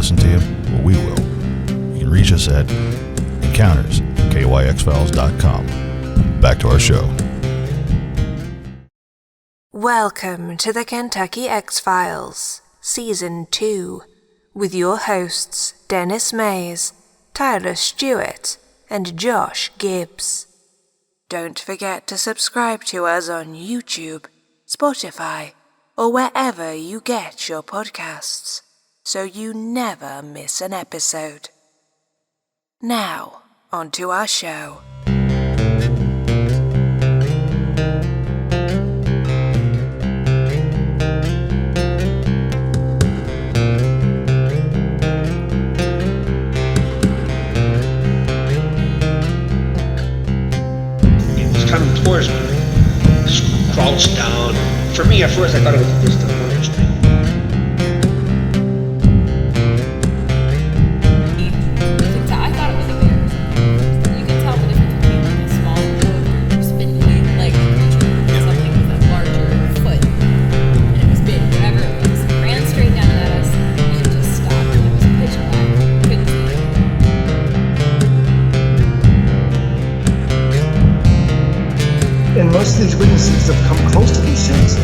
listen to you? Well, we will. You can reach us at encounters@kyxfiles.com. Back to our show. Welcome to the Kentucky X-Files, Season 2, with your hosts Dennis Mays, Tyler Stewart, and Josh Gibbs. Don't forget to subscribe to us on YouTube, Spotify, or wherever you get your podcasts, so you never miss an episode. Now, on to our show. Coming towards me, crouched down. For me, at first, I thought it was just a furniture thing. I thought it was a bear. You can tell the difference between like a small, spindly leg creature and something with a larger foot. And it was big. Whenever it was, ran straight down at us and just stopped. It was pitch black. Couldn't see it. And most of these witnesses that have come close to these things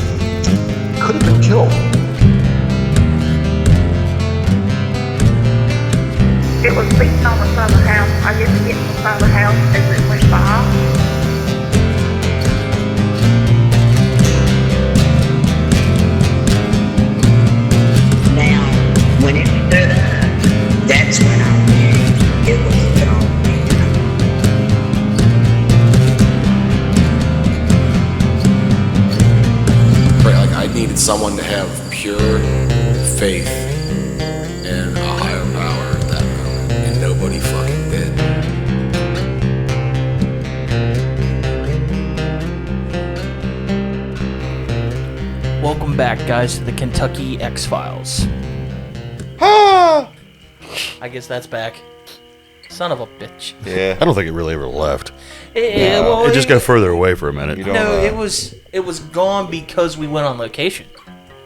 could have been killed. It was beating on the side of the house. I didn't get to the side of the house as it went by. Now, when it stood up, that's when I knew it was a dog. Like I needed someone to have pure faith in a higher power at that moment, and nobody fucking did. Welcome back, guys, to the Kentucky X-Files. Ah! I guess that's back. Son of a bitch. Yeah. I don't think it really ever left. Well, It just got further away for a minute. No, it was gone because we went on location.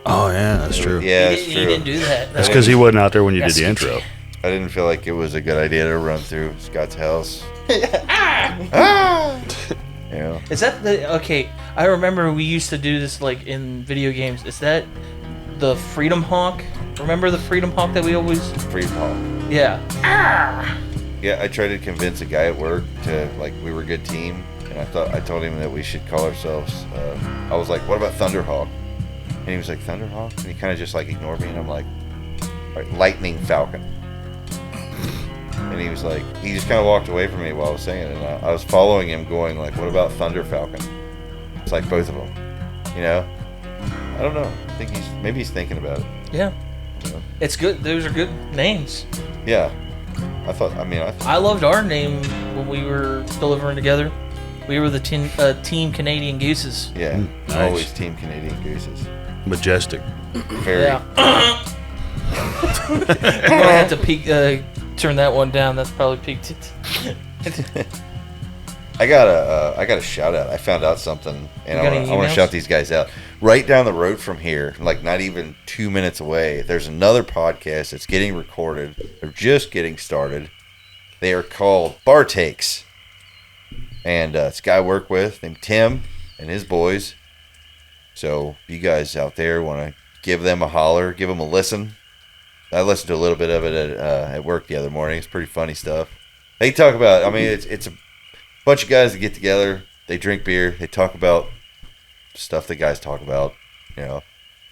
Oh, yeah, that's true. Yeah, He it's didn't- true. He didn't do that. That's because he wasn't out there when you did the Yes. intro. I didn't feel like it was a good idea to run through Scott's house. Yeah. Is that the... Okay, I remember we used to do this, like, in video games. Is that the Freedom Hawk? Remember the Freedom Hawk that we always... Free Paul. Yeah. Yeah, I tried to convince a guy at work to, like, we were a good team. And I told him that we should call ourselves, I was like, what about Thunderhawk? And he was like, Thunderhawk? And he kind of just, like, ignored me. And I'm like, all right, Lightning Falcon. And he was like, he just kind of walked away from me while I was saying it. And I was following him going like, what about Thunder Falcon? It's like both of them, you know? I don't know. I think maybe he's thinking about it. Yeah. You know? It's good. Those are good names. Yeah. I loved our name when we were delivering together. We were the Team Canadian Gooses. Yeah. Nice. Always Team Canadian Gooses. Majestic. Very. Yeah. I'm gonna have to turn that one down. That's probably peaked it. I got a shout out. I found out something, and I want to emails? shout these guys out. Right down the road from here, like not even 2 minutes away, there's another podcast that's getting recorded. They're just getting started. They are called Bar Takes, and it's a guy I work with named Tim and his boys. So if you guys out there want to give them a holler, give them a listen. I listened to a little bit of it at work the other morning. It's pretty funny stuff. They talk about, it's a bunch of guys that get together. They drink beer. They talk about stuff that guys talk about. You know,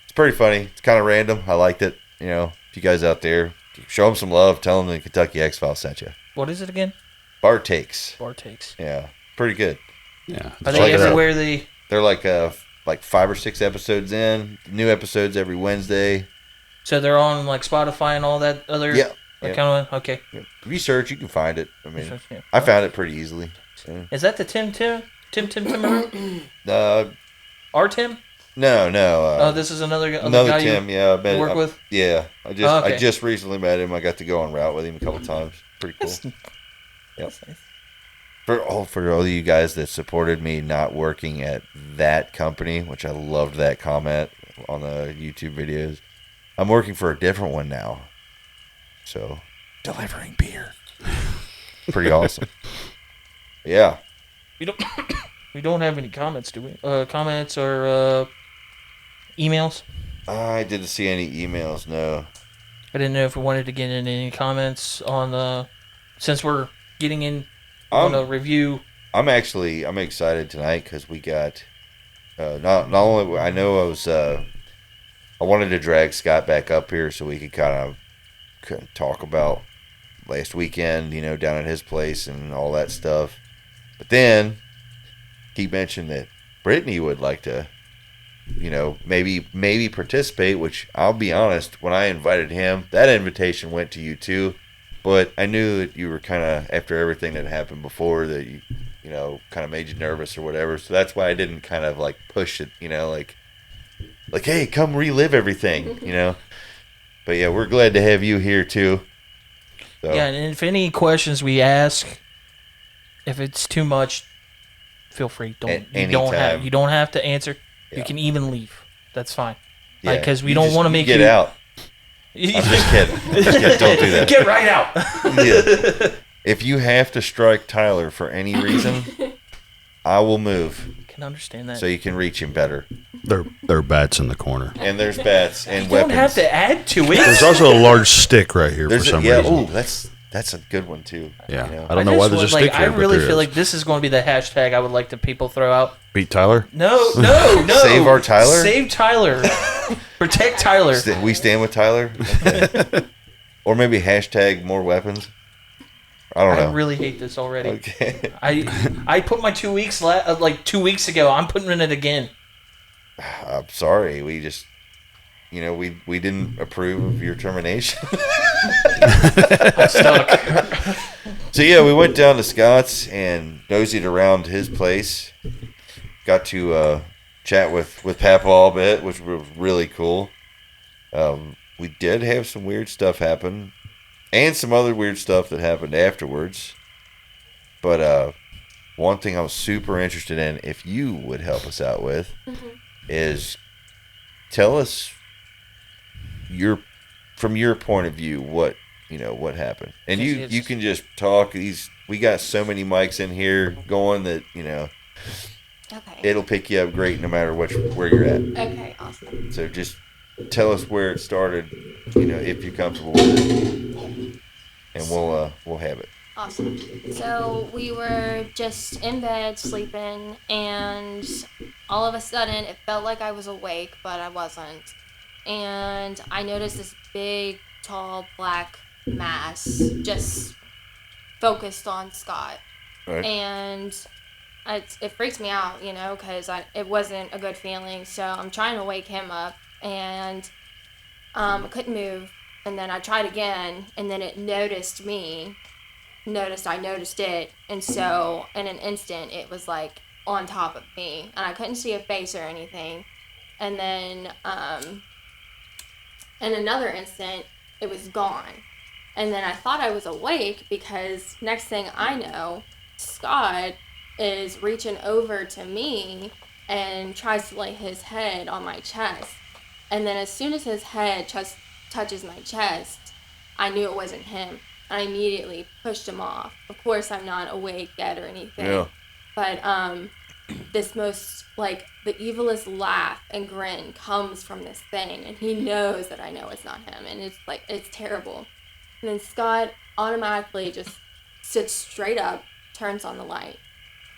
it's pretty funny. It's kind of random. I liked it. You know, if you guys out there, show them some love. Tell them the Kentucky X-Files sent you. What is it again? Bar Takes. Bar Takes. Yeah, pretty good. Yeah. Are they everywhere? They're like 5 or 6 episodes in. New episodes every Wednesday. So they're on like Spotify and all that other. Yeah. Kind of okay. Yeah. If you search, you can find it. I mean, Yeah. I found it pretty easily. So. Is that the Tim? Our Tim? No. This is another guy Tim. you work with. Yeah, Okay. I just recently met him. I got to go on route with him a couple times. Pretty cool. Yep. For all of you guys that supported me not working at that company, which I loved that comment on the YouTube videos. I'm working for a different one now. So Delivering beer. pretty awesome. Yeah. We don't have any comments, do we? Comments or emails? I didn't see any emails, no. I didn't know if we wanted to get in any comments on the, since we're getting in on a review. I'm excited tonight because we got not only I know I wanted to drag Scott back up here so we could kind of talk about last weekend, down at his place and all that stuff. But then he mentioned that Brittany would like to, maybe participate, which I'll be honest, when I invited him, that invitation went to you too. But I knew that you were kind of, after everything that happened before, that you kind of made you nervous or whatever. So that's why I didn't kind of like push it, like, hey, come relive everything, But yeah, we're glad to have you here too. So. Yeah, and if any questions we ask, if it's too much, feel free. You don't have to answer. Yeah. You can even leave. That's fine. Yeah, because we don't want to make you get out. I'm just kidding. Don't do that. Get right out. Yeah. If you have to strike Tyler for any reason, I will move. I can understand that. So you can reach him better. There are bats in the corner. And there's bats and you weapons. You don't have to add to it. There's also a large stick right here for some reason. Oh, that's a good one too. Yeah. I don't know why there's a stick here. I really feel like this is going to be the hashtag I would like the people throw out. Beat Tyler? No. Save our Tyler? Save Tyler. Protect Tyler. We stand with Tyler? Okay. Or maybe hashtag more weapons. I don't know. I really hate this already. Okay. I put my 2 weeks, 2 weeks ago. I'm putting in it again. I'm sorry. We just, we didn't approve of your termination. I'm stuck. So yeah, we went down to Scott's and nosed around his place. Got to chat with Papa a bit, which was really cool. We did have some weird stuff happen, and some other weird stuff that happened afterwards. But one thing I was super interested in, if you would help us out with, is tell us from your point of view what happened. And you can just talk. We got so many mics in here going that Okay. It'll pick you up great no matter where you're at. Okay, awesome. So just tell us where it started, if you're comfortable with it, and we'll have it. Awesome. So we were just in bed sleeping, and all of a sudden it felt like I was awake, but I wasn't. And I noticed this big, tall, black mass just focused on Scott. Right. And it freaks me out, because it wasn't a good feeling. So I'm trying to wake him up, and I couldn't move. And then I tried again, and then it noticed me. I noticed it, and so in an instant it was like on top of me, and I couldn't see a face or anything. And then in another instant it was gone. And then I thought I was awake, because next thing I know, Scott is reaching over to me and tries to lay his head on my chest. And then as soon as his head touches my chest, I knew it wasn't him. I immediately pushed him off. Of course, I'm not awake yet or anything. Yeah. But this most, the evilest laugh and grin comes from this thing, and he knows that I know it's not him, and it's terrible. And then Scott automatically just sits straight up, turns on the light.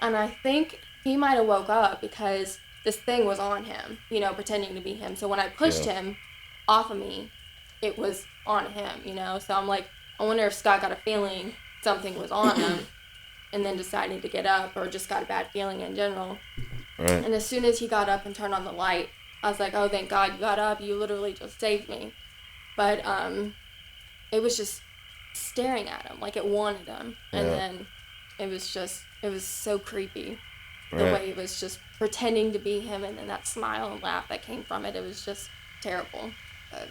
And I think he might have woke up because this thing was on him, pretending to be him. So when I pushed him off of me, it was on him, So I'm like, I wonder if Scott got a feeling something was on him and then decided to get up, or just got a bad feeling in general. Right. And as soon as he got up and turned on the light, I was like, oh, thank God you got up. You literally just saved me. But it was just staring at him like it wanted him. And then it was so creepy. The way it was just pretending to be him, and then that smile and laugh that came from it. It was just terrible. But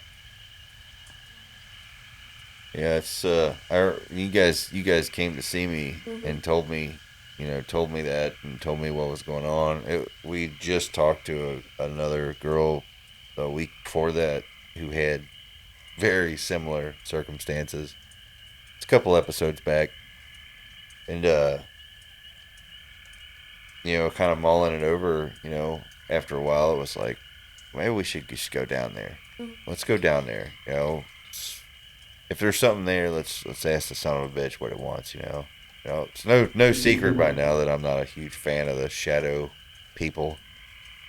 yeah, it's you guys came to see me and told me that and told me what was going on. We just talked to another girl a week before that who had very similar circumstances. It's a couple episodes back. And, kind of mulling it over, after a while, it was like, maybe we should just go down there. Let's go down there, If there's something there, let's ask the son of a bitch what it wants, It's no secret by now that I'm not a huge fan of the shadow people,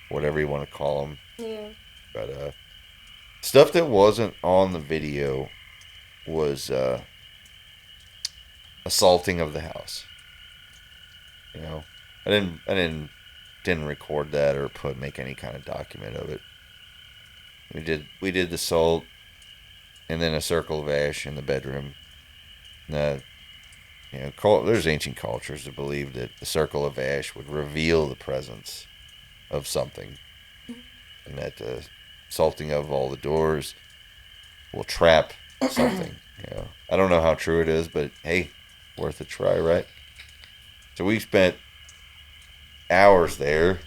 whatever you want to call them. Yeah. But stuff that wasn't on the video was assaulting of the house. I didn't record that or make any kind of document of it. We did the assault, and then a circle of ash in the bedroom. There's ancient cultures that believe that the circle of ash would reveal the presence of something, and that the salting of all the doors will trap something. I don't know how true it is, but hey, worth a try, right? So we spent hours there,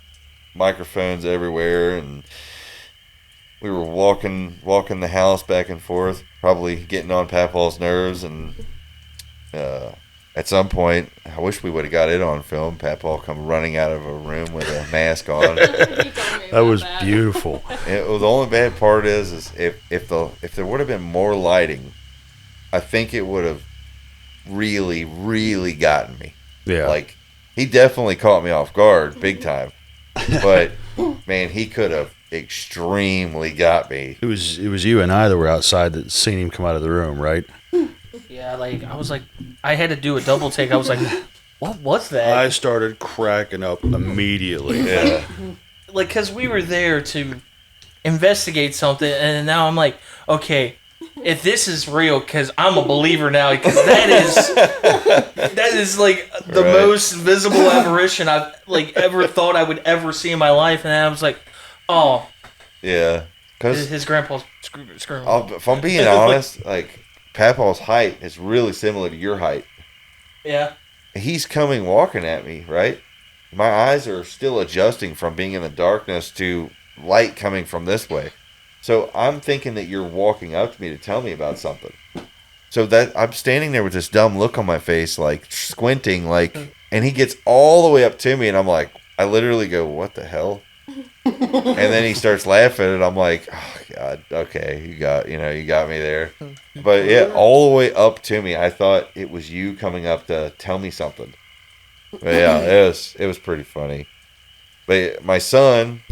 microphones everywhere, and we were walking the house back and forth, probably getting on Papaw's nerves. And at some point, I wish we would have got it on film. Papaw come running out of a room with a mask on. That was beautiful. The only bad part is if there would have been more lighting, I think it would have really, really gotten me. Yeah. Like, he definitely caught me off guard big time. But, man, he could have extremely got me. It was you and I that were outside that seen him come out of the room, right? Yeah, I had to do a double take. I was like, what was that? I started cracking up immediately. Yeah. Because we were there to investigate something, and now I'm like, okay, if this is real, because I'm a believer now, because that is like the most visible apparition I've ever thought I would ever see in my life, and I was like, oh, yeah, because his grandpa's screwing. If I'm being honest, Papaw's height is really similar to your height. Yeah, he's walking at me, right? My eyes are still adjusting from being in the darkness to light coming from this way. So I'm thinking that you're walking up to me to tell me about something. So that I'm standing there with this dumb look on my face, squinting, and he gets all the way up to me, and I'm like, I literally go, what the hell? And then he starts laughing, and I'm like, oh God, okay, you got me there. But yeah, all the way up to me, I thought it was you coming up to tell me something. But yeah, it was pretty funny. But my son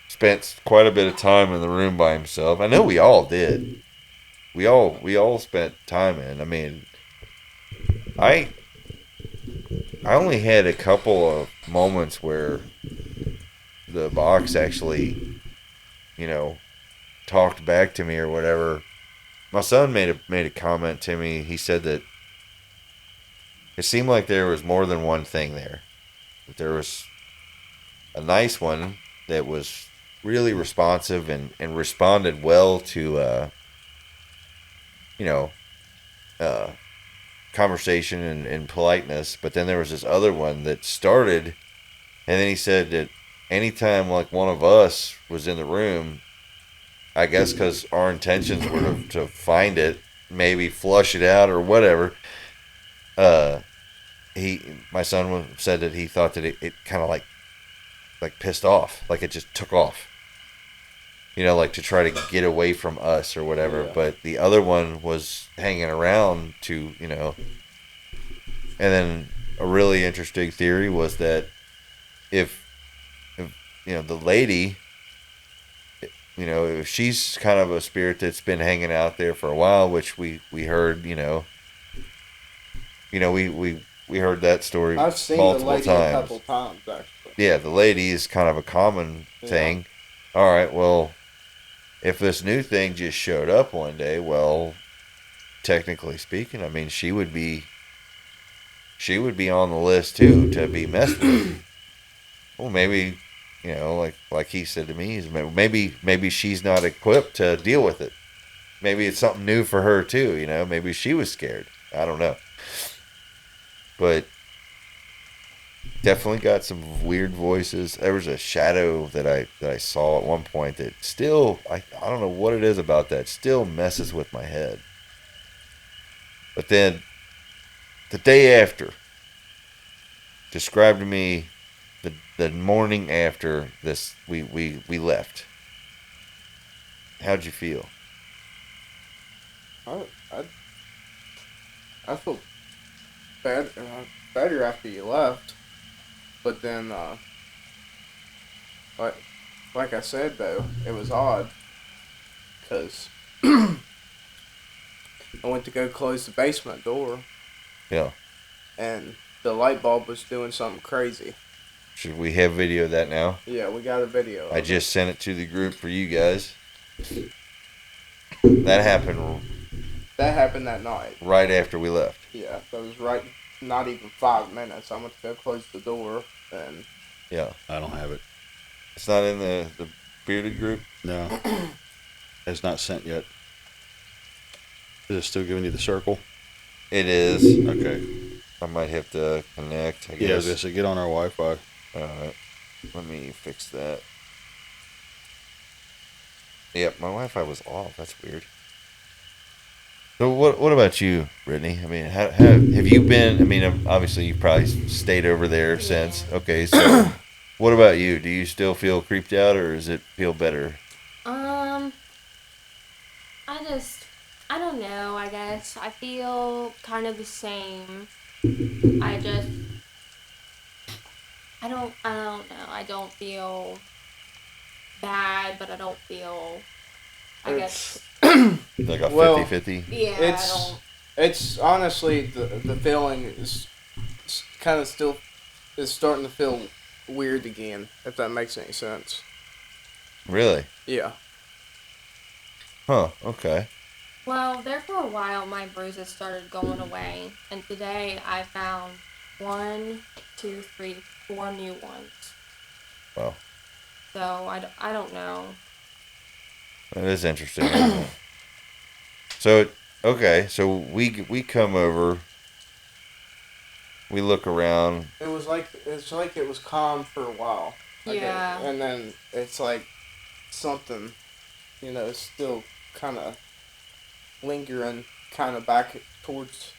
spent quite a bit of time in the room by himself. I know we all did. We all spent time in. I mean, I only had a couple of moments where the box actually, talked back to me or whatever. My son made a comment to me. He said that it seemed like there was more than one thing there. That there was a nice one that was really responsive and responded well to conversation and politeness, but then there was this other one that started, and then he said that anytime one of us was in the room, I guess because our intentions were to find it, maybe flush it out or whatever, my son said that he thought that it kind of like pissed off, like it just took off, to try to get away from us or whatever. Yeah. But the other one was hanging around to, and then a really interesting theory was that if the lady, if she's kind of a spirit that's been hanging out there for a while, which we heard, we heard that story I've seen multiple the lady times. A couple times, actually. Yeah, the lady is kind of a common thing. All right, well, if this new thing just showed up one day, well, technically speaking, I mean, she would be on the list too to be messed with. Well, maybe, like he said to me, maybe she's not equipped to deal with it. Maybe it's something new for her too. Maybe she was scared. I don't know. But Definitely got some weird voices. There was a shadow that I saw at one point that still I don't know what it is about that. Still messes with my head. But then the day after, describe to me the morning after this we left. How'd you feel? I felt better after you left, but then like I said though, it was odd because I went to go close the basement door. Yeah. And the light bulb was doing something crazy. Should we have video of that now? Yeah, we got a video. I just sent it to the group for you guys. That happened. That happened that night. Right after we left. Yeah, that was right. Not even 5 minutes. I went to go close the door, and yeah, I don't have it. It's not in the bearded group. No, it's not sent yet. Is it still giving you the circle? It is. Okay. I might have to connect. I guess. Yeah, I was gonna say, get on our Wi-Fi. Alright. Let me fix that. Yep, my Wi-Fi was off. That's weird. So what about you, Brittany? I mean, how have you been? I mean, obviously you've probably stayed over there since. Okay, so what about you? Do you still feel creeped out, or does it feel better? I don't know, I guess. I feel kind of the same. I don't know. I don't feel bad, but I don't feel, I guess. Like a 50-50? Yeah, It's honestly, the feeling is kind of still, is starting to feel weird again, if that makes any sense. Really? Yeah. Huh, okay. Well, there for a while, my bruises started going away, and today I found 1, 2, 3, 4 new ones. Wow. So, I don't know. That is interesting, isn't it? So, okay, so we come over, we look around. It's like it was calm for a while. Yeah. And then it's like something, still kind of lingering kind of back towards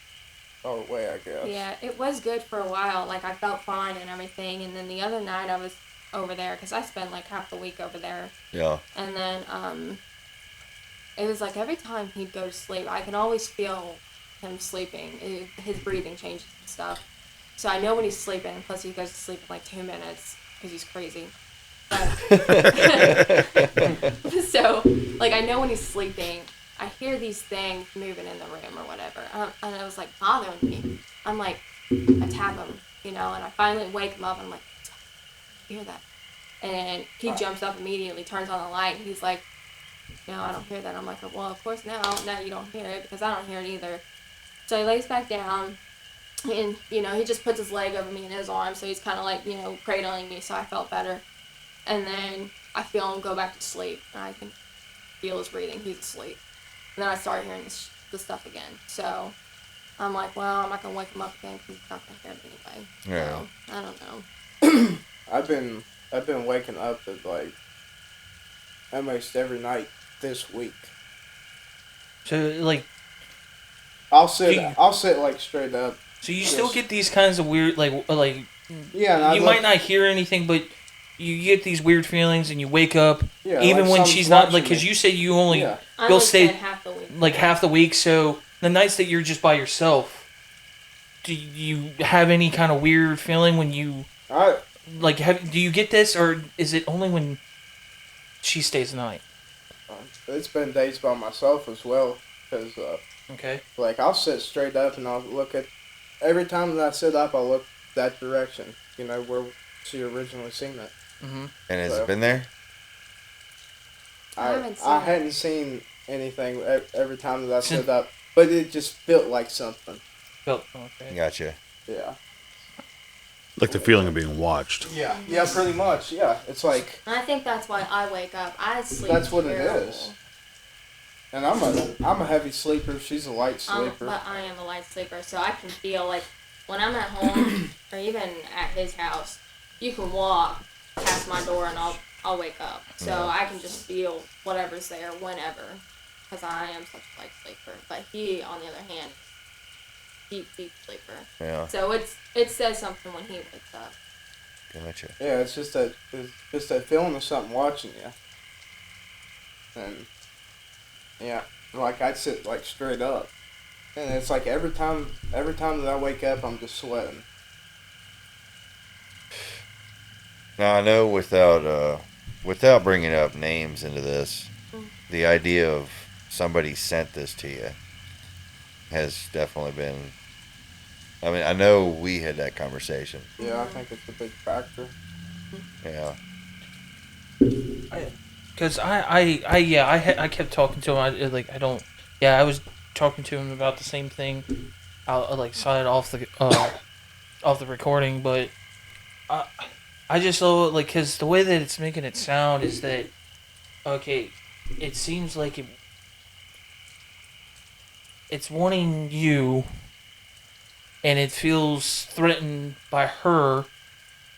our way, I guess. Yeah, it was good for a while. Like, I felt fine and everything. And then the other night I was over there, because I spent like half the week over there. Yeah. And then it was like every time he'd go to sleep, I can always feel him sleeping. His breathing changes and stuff. So I know when he's sleeping. Plus he goes to sleep in like 2 minutes because he's crazy. But so, like, I know when he's sleeping, I hear these things moving in the room or whatever. And it was like bothering me. I'm like, I tap him, and I finally wake him up and I'm like, I hear that. And he jumps up immediately, turns on the light, and he's like, no, I don't hear that. I'm like, well, of course now you don't hear it, because I don't hear it either. So he lays back down, and, he just puts his leg over me in his arm, so he's kind of like, cradling me, so I felt better. And then I feel him go back to sleep, and I can feel his breathing. He's asleep. And then I start hearing the stuff again. So I'm like, well, I'm not going to wake him up again because he's not going to hear it anyway. Yeah. So, I don't know. I've been waking up at like almost every night this week. So, like, I'll sit like straight up. So you still get these kinds of weird, like yeah. You might not hear anything, but you get these weird feelings, and you wake up, yeah, even like when she's not, like, because you say you only, you'll stay half the week. Like half the week. So the nights that you're just by yourself, do you have any kind of weird feeling when you, do you get this, or is it only when she stays the night? It's been days by myself as well, because okay, like, I'll sit straight up and I'll look at, every time that I sit up, I'll look that direction, where she originally seen it. Mm-hmm. And has it been there? I hadn't seen anything every time that I sit up, but it just felt like something. Okay. Gotcha. Yeah. Like the feeling of being watched. Yeah, pretty much. Yeah, it's like. I think that's why I wake up. I sleep. That's what terrible. it is. And I'm a heavy sleeper. She's a light sleeper. But I am a light sleeper, so I can feel like when I'm at home or even at his house, you can walk past my door and I'll wake up. So I can just feel whatever's there whenever, because I am such a light sleeper. But he, on the other hand, deep sleeper. Yeah. So it says something when he wakes up. Gotcha. Yeah, it's just that feeling of something watching you. And yeah, like I'd sit like straight up, and it's like every time that I wake up, I'm just sweating. Now I know without bringing up names into this, the idea of somebody sent this to you has definitely been. I mean, I know we had that conversation. Yeah, I think it's a big factor. Yeah. Because I kept talking to him. I was talking to him about the same thing. I like saw it off the recording, but I just saw it, like, because the way that it's making it sound is that, okay, it seems like it's wanting you, and it feels threatened by her.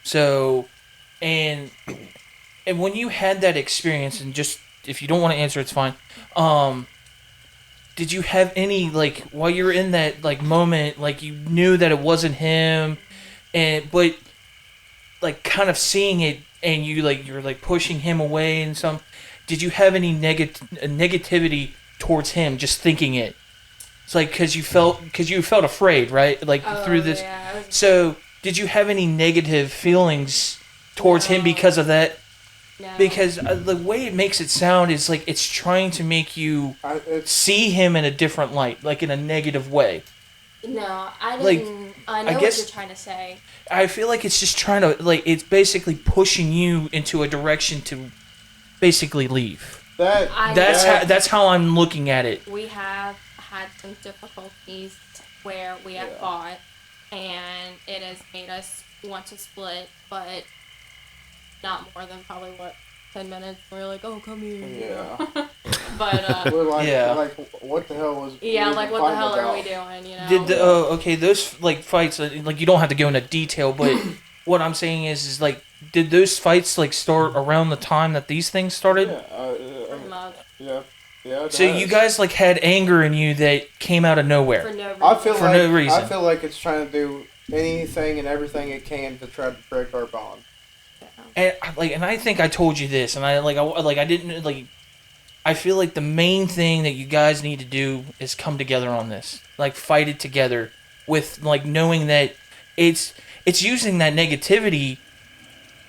So, and when you had that experience, and just, if you don't want to answer, it's fine. Did you have any, like, while you were in that, like, moment, like, you knew that it wasn't him, but, like, kind of seeing it, and you're like pushing him away and some, did you have any negativity towards him just thinking it? It's like, because you felt afraid, right? Like, through this. Yeah, So, did you have any negative feelings towards him because of that? No. Because the way it makes it sound is like it's trying to make you see him in a different light, like in a negative way. No, I Like, didn't. I know I what guess- you're trying to say. I feel like it's just trying to, like, it's basically pushing you into a direction to basically leave. That's how I'm looking at it. We have had some difficulties where we have fought, and it has made us want to split, but not more than probably 10 minutes. We're like, oh, come here. Yeah. But We're like, Yeah. like, what the hell was? yeah, we like what the fighting hell are about? we doing? You know. Did the okay, those like fights, like, you don't have to go into detail, but what I'm saying is like, did those fights like start around the time that these things started? Yeah. Pretty much. Yeah. Yeah. it So has. you guys like had anger in you that came out of nowhere. For no reason. I feel for like no reason. I feel like it's trying to do anything and everything it can to try to break our bond. And I think I told you this, and I didn't like. I feel like the main thing that you guys need to do is come together on this, like fight it together, with like knowing that it's using that negativity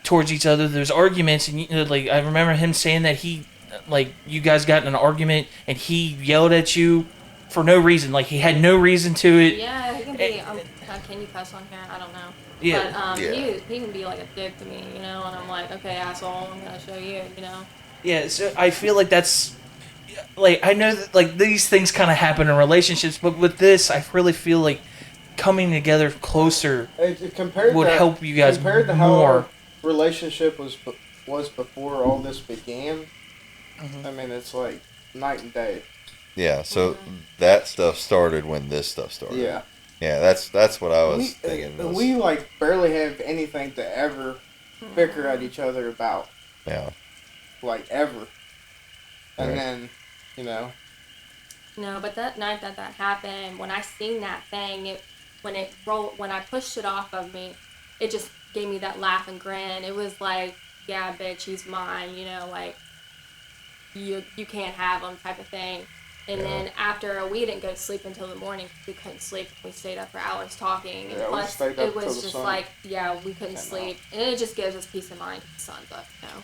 towards each other. There's arguments, and like I remember him saying that he, like, you guys got in an argument and he yelled at you for no reason, like he had no reason to it. Yeah, he can be. Can you cuss on here? I don't know. Yeah. But he can be like a dick to me, you know, and I'm like, okay, asshole, I'm gonna show you, you know. Yeah, so I feel like that's, like, I know that, like, these things kind of happen in relationships, but with this, I really feel like coming together closer would help you guys compared to how more. our relationship was before all this began. Mm-hmm. I mean, it's like night and day. Yeah. So that stuff started when this stuff started. Yeah. Yeah. That's what I was thinking. We like barely have anything to ever bicker at each other about. Yeah. Like ever. And Right. then, you know. No, but that night that happened, when I seen that thing, when I pushed it off of me, it just gave me that laugh and grin. It was like, yeah, bitch, he's mine, you know, like, you can't have him type of thing. And then after, we didn't go to sleep until the morning because we couldn't sleep. We stayed up for hours talking. And Yeah, we plus, stayed up it till was the just sun like, yeah, we couldn't sleep. And it just gives us peace of mind because the sun's up, you know.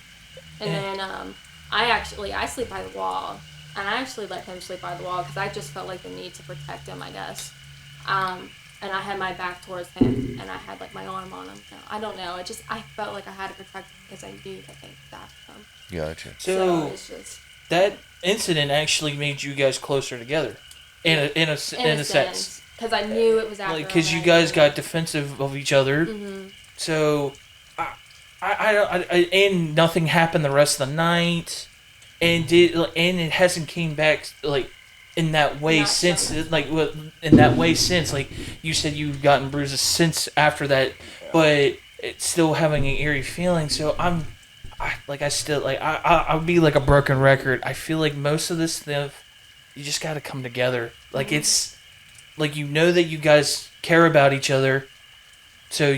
And then I sleep by the wall. And I actually let him sleep by the wall because I just felt like the need to protect him, I guess. And I had my back towards him, and I had like my arm on him. No, I don't know. I felt like I had to protect him because I knew that things would happen to him. Gotcha. So it's just, that incident actually made you guys closer together, in a sense. because I knew it was after. Like, because you guys got defensive of each other. Mm-hmm. So, and nothing happened the rest of the night, and it hasn't came back, like, in that way since like you said you've gotten bruises since after that, but it's still having an eerie feeling. So I would be like a broken record. I feel like most of this stuff, you just got to come together. Like it's like that you guys care about each other. So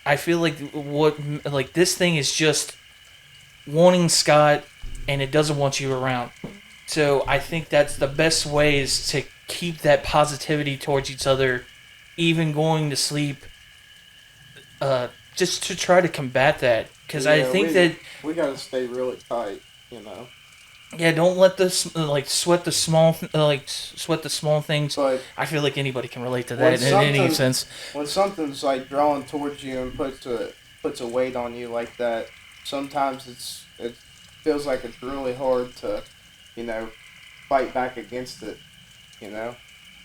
I feel like this thing is just wanting Scott, and it doesn't want you around. So I think that's the best way is to keep that positivity towards each other, even going to sleep. Just to try to combat that, because I think that we gotta stay really tight, Yeah, don't let this sweat the small things. But I feel like anybody can relate to that in any sense. When something's like drawing towards you and puts a weight on you like that, sometimes it feels like it's really hard to, fight back against it,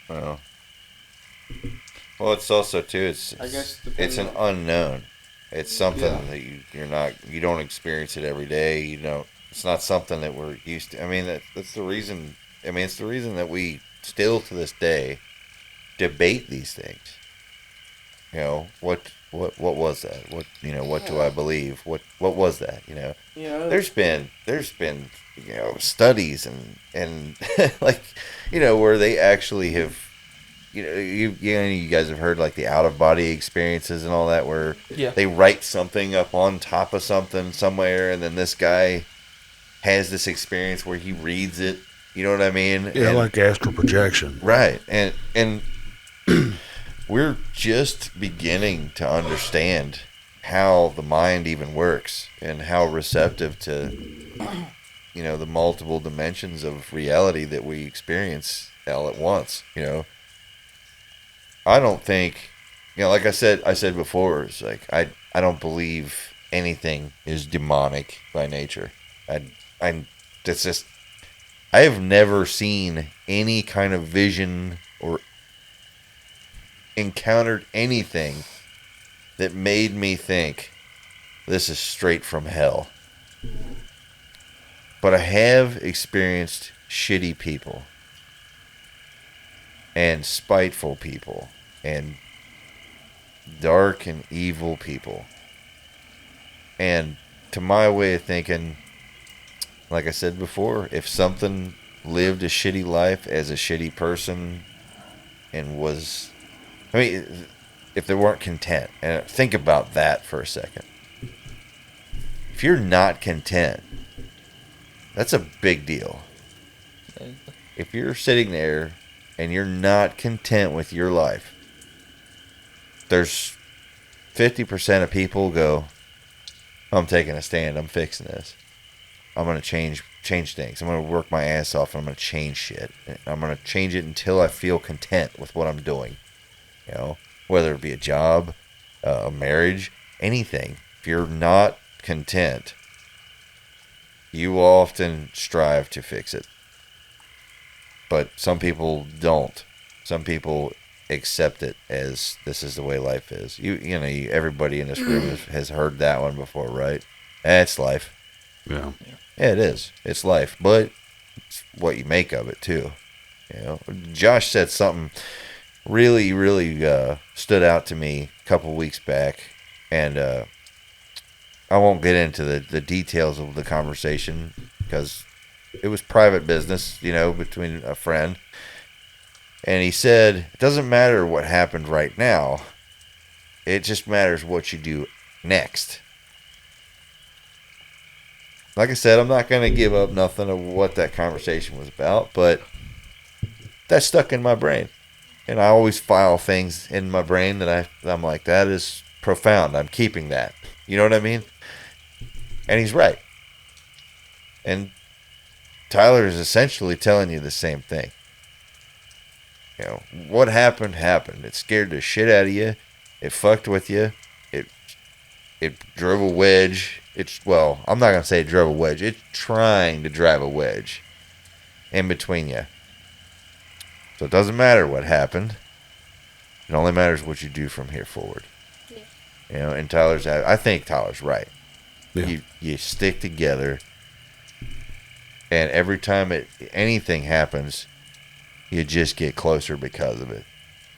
Well, it's also too. I guess It's an unknown. It's something that you don't experience it every day. It's not something that we're used to. I mean, that's the reason. I mean, it's the reason that we still to this day debate these things. What was that? What do I believe? What was that? There's been studies and like where they actually have. You guys have heard like the out of body experiences and all that, where they write something up on top of something somewhere, and then this guy has this experience where he reads it. You know what I mean? Yeah, like astral projection. Right, and we're just beginning to understand how the mind even works and how receptive to the multiple dimensions of reality that we experience all at once. I don't think, like I said before, it's like I don't believe anything is demonic by nature. I have never seen any kind of vision or encountered anything that made me think this is straight from hell. But I have experienced shitty people and spiteful people and dark and evil people. And to my way of thinking, like I said before, if something lived a shitty life as a shitty person and if they weren't content, and think about that for a second. If you're not content, that's a big deal. If you're sitting there and you're not content with your life, there's 50% of people go, I'm taking a stand, I'm fixing this. I'm going to change things. I'm going to work my ass off, and I'm going to change shit. I'm going to change it until I feel content with what I'm doing. Whether it be a job, a marriage, anything. If you're not content, you often strive to fix it. But some people don't. Some people accept it as this is the way life is. Everybody in this room has heard that one before, right? It's life. Yeah. Yeah, it is. It's life, but it's what you make of it too. Josh said something really, really stood out to me a couple weeks back, and I won't get into the details of the conversation because it was private business, between a friend. And he said, it doesn't matter what happened right now. It just matters what you do next. Like I said, I'm not going to give up nothing of what that conversation was about, but that stuck in my brain. And I always file things in my brain that I'm like, that is profound. I'm keeping that. You know what I mean? And he's right. And Tyler is essentially telling you the same thing. What happened. It scared the shit out of you. It fucked with you. It drove a wedge. I'm not going to say it drove a wedge. It's trying to drive a wedge in between you. So it doesn't matter what happened. It only matters what you do from here forward. Yeah. And I think Tyler's right. Yeah. You stick together, and every time anything happens, You just get closer because of it.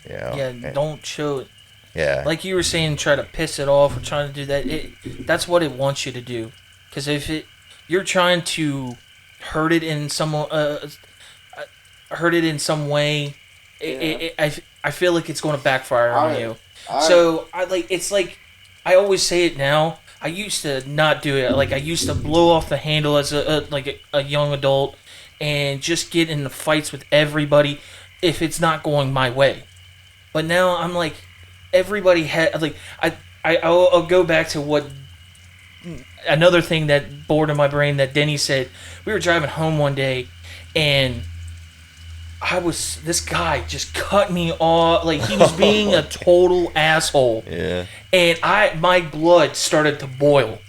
You know? Yeah, don't show it. Yeah. Like you were saying, try to piss it off or trying to do that. That's what it wants you to do. Because if you're trying to hurt it in some way, I feel like it's going to backfire on you. So it's like I always say it now. I used to not do it. Like I used to blow off the handle as a young adult and just get into fights with everybody if it's not going my way. But now I'm like, everybody had like I'll go back to what another thing that bored in my brain that Denny said. We were driving home one day and this guy just cut me off, like he was being a total asshole. Yeah. And my blood started to boil.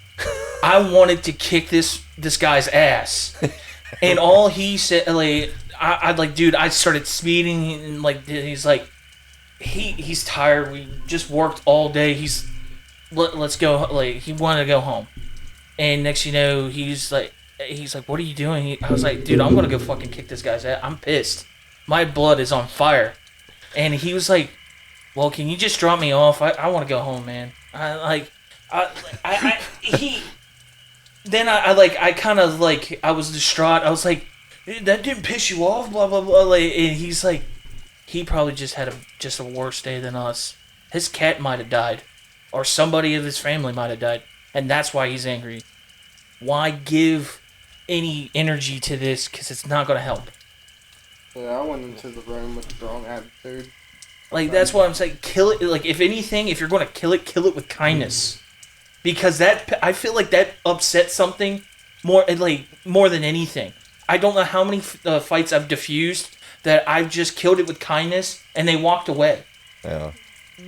I wanted to kick this guy's ass. And all he said, like, I'd like, dude, I started speeding and like he's like, he's tired. We just worked all day. Let's go. Like he wanted to go home. And next you know, he's like, what are you doing? I was like, dude, I'm gonna go fucking kick this guy's ass. I'm pissed. My blood is on fire. And he was like, well, can you just drop me off? I want to go home, man. I was distraught. I was like, that didn't piss you off, blah blah blah. Like, and he's like, he probably just had a worse day than us. His cat might have died, or somebody of his family might have died, and that's why he's angry. Why give any energy to this? Because it's not gonna help. Yeah, I went into the room with the wrong attitude. Like, that's what I'm saying. Kill it. Like, if anything, if you're going to kill it with kindness. Because I feel like that upsets something more than anything. I don't know how many fights I've diffused that I've just killed it with kindness and they walked away. Yeah.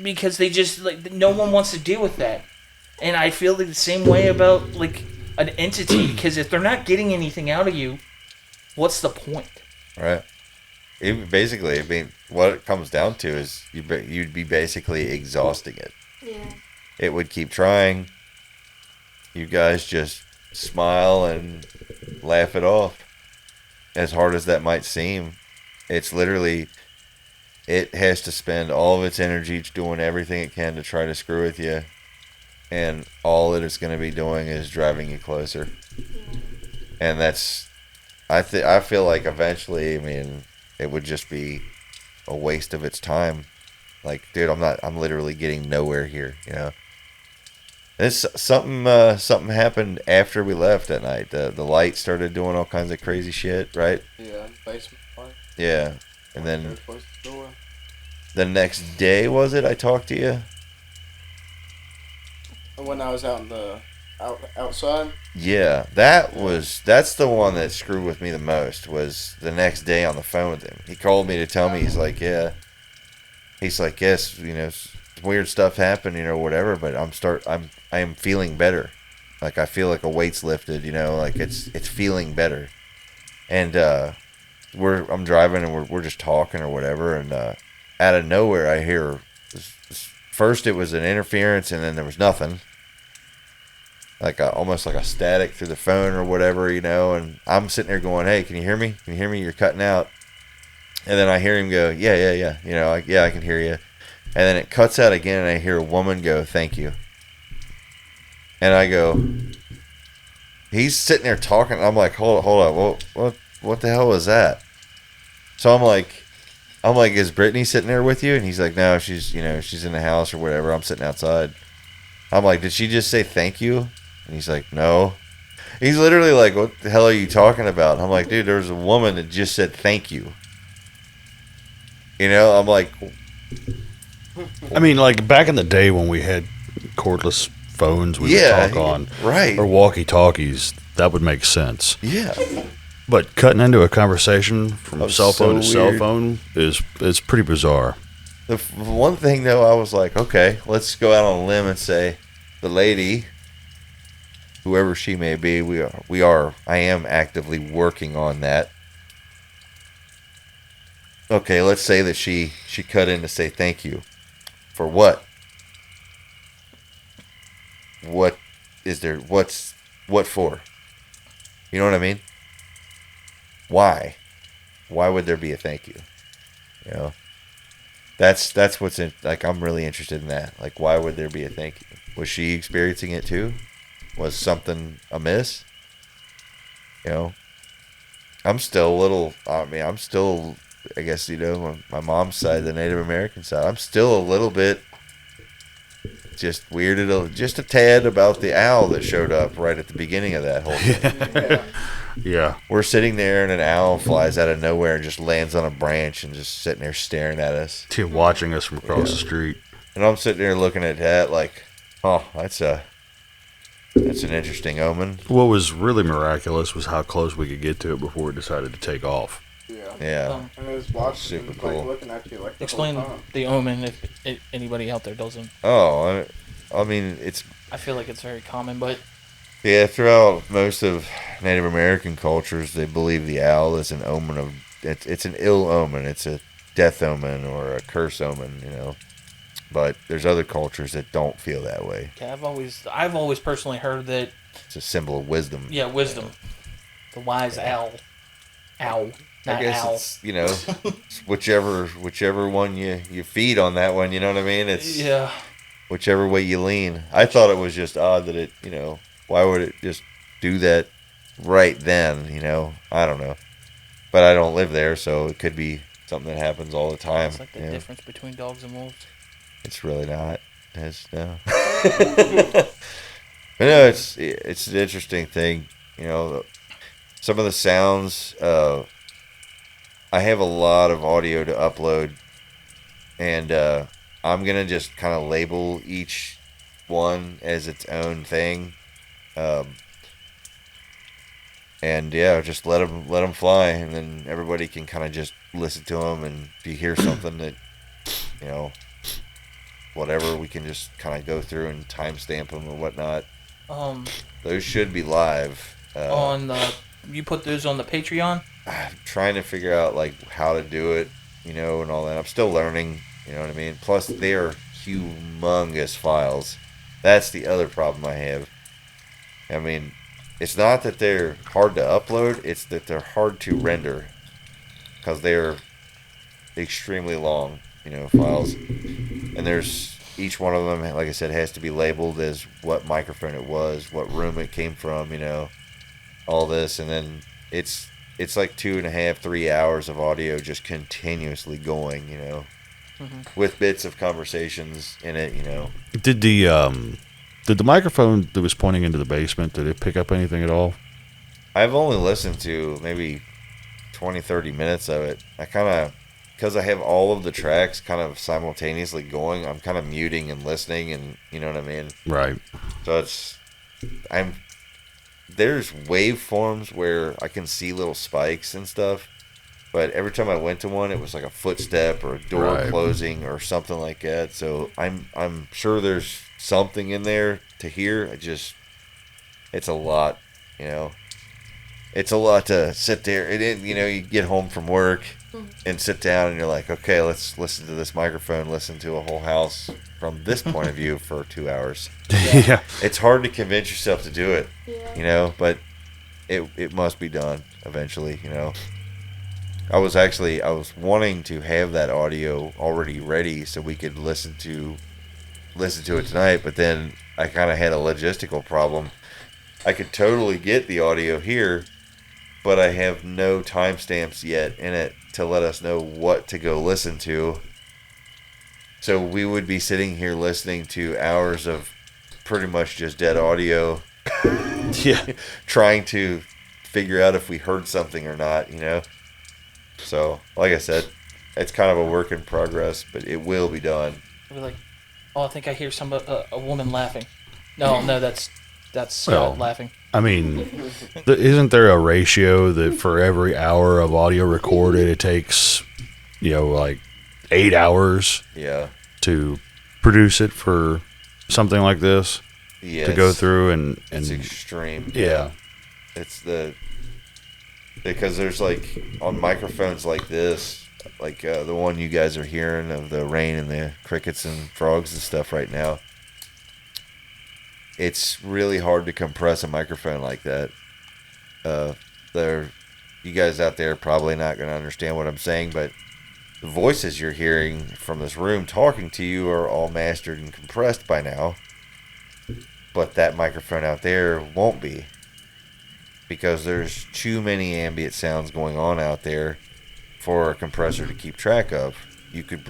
Because they just, like, no one wants to deal with that. And I feel like the same way about, like, an entity. Because if they're not getting anything out of you, what's the point? Right. Basically, I mean, what it comes down to is you'd be basically exhausting it. Yeah. It would keep trying. You guys just smile and laugh it off. As hard as that might seem, it's literally, it has to spend all of its energy doing everything it can to try to screw with you. And all it is going to be doing is driving you closer. Yeah. And that's, I feel like eventually, I mean, it would just be a waste of its time. Like, dude, I'm literally getting nowhere here, you know. It's something happened after we left that night. The light started doing all kinds of crazy shit, right? Yeah, basement part. Yeah. And then Close the door. the next day, was it, I talked to you? When I was out in the outside. Yeah, that's the one that screwed with me the most, was the next day on the phone with him. He called me to tell me, he's like, yes, you know, weird stuff happened, you know, whatever, but I am feeling better. Like, I feel like a weight's lifted, you know, like it's feeling better. And I'm driving and we're just talking or whatever, and out of nowhere I hear, first it was an interference and then there was nothing. Like almost like a static through the phone or whatever, you know, and I'm sitting there going, hey, can you hear me? Can you hear me? You're cutting out. And then I hear him go, yeah, you know, I can hear you. And then it cuts out again and I hear a woman go, thank you. And I go, he's sitting there talking. I'm like, hold up, what the hell was that? So I'm like, is Brittany sitting there with you? And he's like, no, she's in the house or whatever. I'm sitting outside. I'm like, did she just say thank you? And he's like, no. He's literally like, what the hell are you talking about? I'm like, dude, there was a woman that just said thank you. You know, I'm like, I mean, like back in the day when we had cordless phones we would talk on, right, or walkie-talkies, that would make sense. Yeah. But cutting into a conversation from cell phone to cell weird. phone is pretty bizarre. The one thing though, I was like, okay, let's go out on a limb and say the lady, whoever she may be, I am actively working on that. Okay, let's say that she cut in to say thank you. For what? What is there? What for? You know what I mean? Why? Why would there be a thank you? You know, that's what's in. Like, I'm really interested in that. Like, why would there be a thank you? Was she experiencing it too? Was something amiss? You know, I'm still a little. I mean, I'm still. I guess, you know, on my mom's side, the Native American side, I'm still a little bit just weirded, just a tad about the owl that showed up right at the beginning of that whole thing. Yeah. We're sitting there and an owl flies out of nowhere and just lands on a branch and just sitting there staring at us. Watching us from across the street. And I'm sitting there looking at that like, oh, that's an interesting omen. What was really miraculous was how close we could get to it before it decided to take off. Yeah. And it was watching, Super like, cool. looking at you like the Explain whole time. the omen if anybody out there doesn't. Oh, I mean, it's... I feel like it's very common, but... Yeah, throughout most of Native American cultures, they believe the owl is an omen of... It's an ill omen. It's a death omen or a curse omen, you know. But there's other cultures that don't feel that way. Yeah, I've always personally heard that... It's a symbol of wisdom. Yeah, wisdom. The wise owl. Owl. I guess owl. it's, you know, it's whichever one you feed on that one, you know what I mean? It's whichever way you lean. I thought it was just odd that it, you know, why would it just do that right then, you know? I don't know. But I don't live there, so it could be something that happens all the time. It's like the difference between dogs and wolves. It's really not. No. But no, it's an interesting thing, you know. Some of the sounds, I have a lot of audio to upload, and I'm going to just kind of label each one as its own thing. And yeah, just let them fly, and then everybody can kind of just listen to them, and if you hear something that, you know, whatever, we can just kind of go through and timestamp them or whatnot. Those should be live. You put those on the Patreon? I'm trying to figure out like how to do it, you know, and all that. I'm still learning, you know what I mean? Plus, they are humongous files. That's the other problem I have. I mean, it's not that they're hard to upload, it's that they're hard to render. Because they're extremely long, you know, files. And there's, each one of them, like I said, has to be labeled as what microphone it was, what room it came from, you know, all this. And then it's like 2.5, 3 hours of audio just continuously going, you know, with bits of conversations in it, you know. Did the microphone that was pointing into the basement, did it pick up anything at all? I've only listened to maybe 20, 30 minutes of it. I kind of, because I have all of the tracks kind of simultaneously going, I'm kind of muting and listening, and you know what I mean? Right. So there's waveforms where I can see little spikes and stuff, but every time I went to one, it was like a footstep or a door closing or something like that. So I'm sure there's something in there to hear. It's a lot, you know. It's a lot to sit there. You know, you get home from work and sit down and you're like, okay, let's listen to this microphone, listen to a whole house from this point of view for 2 hours. Yeah. It's hard to convince yourself to do it, you know, but it must be done eventually, you know. I was wanting to have that audio already ready so we could listen to it tonight, but then I kind of had a logistical problem. I could totally get the audio here, but I have no timestamps yet in it to let us know what to go listen to. So we would be sitting here listening to hours of pretty much just dead audio. Yeah. Trying to figure out if we heard something or not, you know. So, like I said, it's kind of a work in progress, but it will be done. We're like, oh, I think I hear a woman laughing. No, that's Scott laughing. I mean, isn't there a ratio that for every hour of audio recorded, it takes, you know, like 8 hours to produce it for something like this? Yeah, to go through and it's extreme. Yeah. It's because there's like on microphones like this, like the one you guys are hearing of the rain and the crickets and frogs and stuff right now. It's really hard to compress a microphone like that. You guys out there are probably not going to understand what I'm saying, but the voices you're hearing from this room talking to you are all mastered and compressed by now. But that microphone out there won't be. Because there's too many ambient sounds going on out there for a compressor to keep track of. You could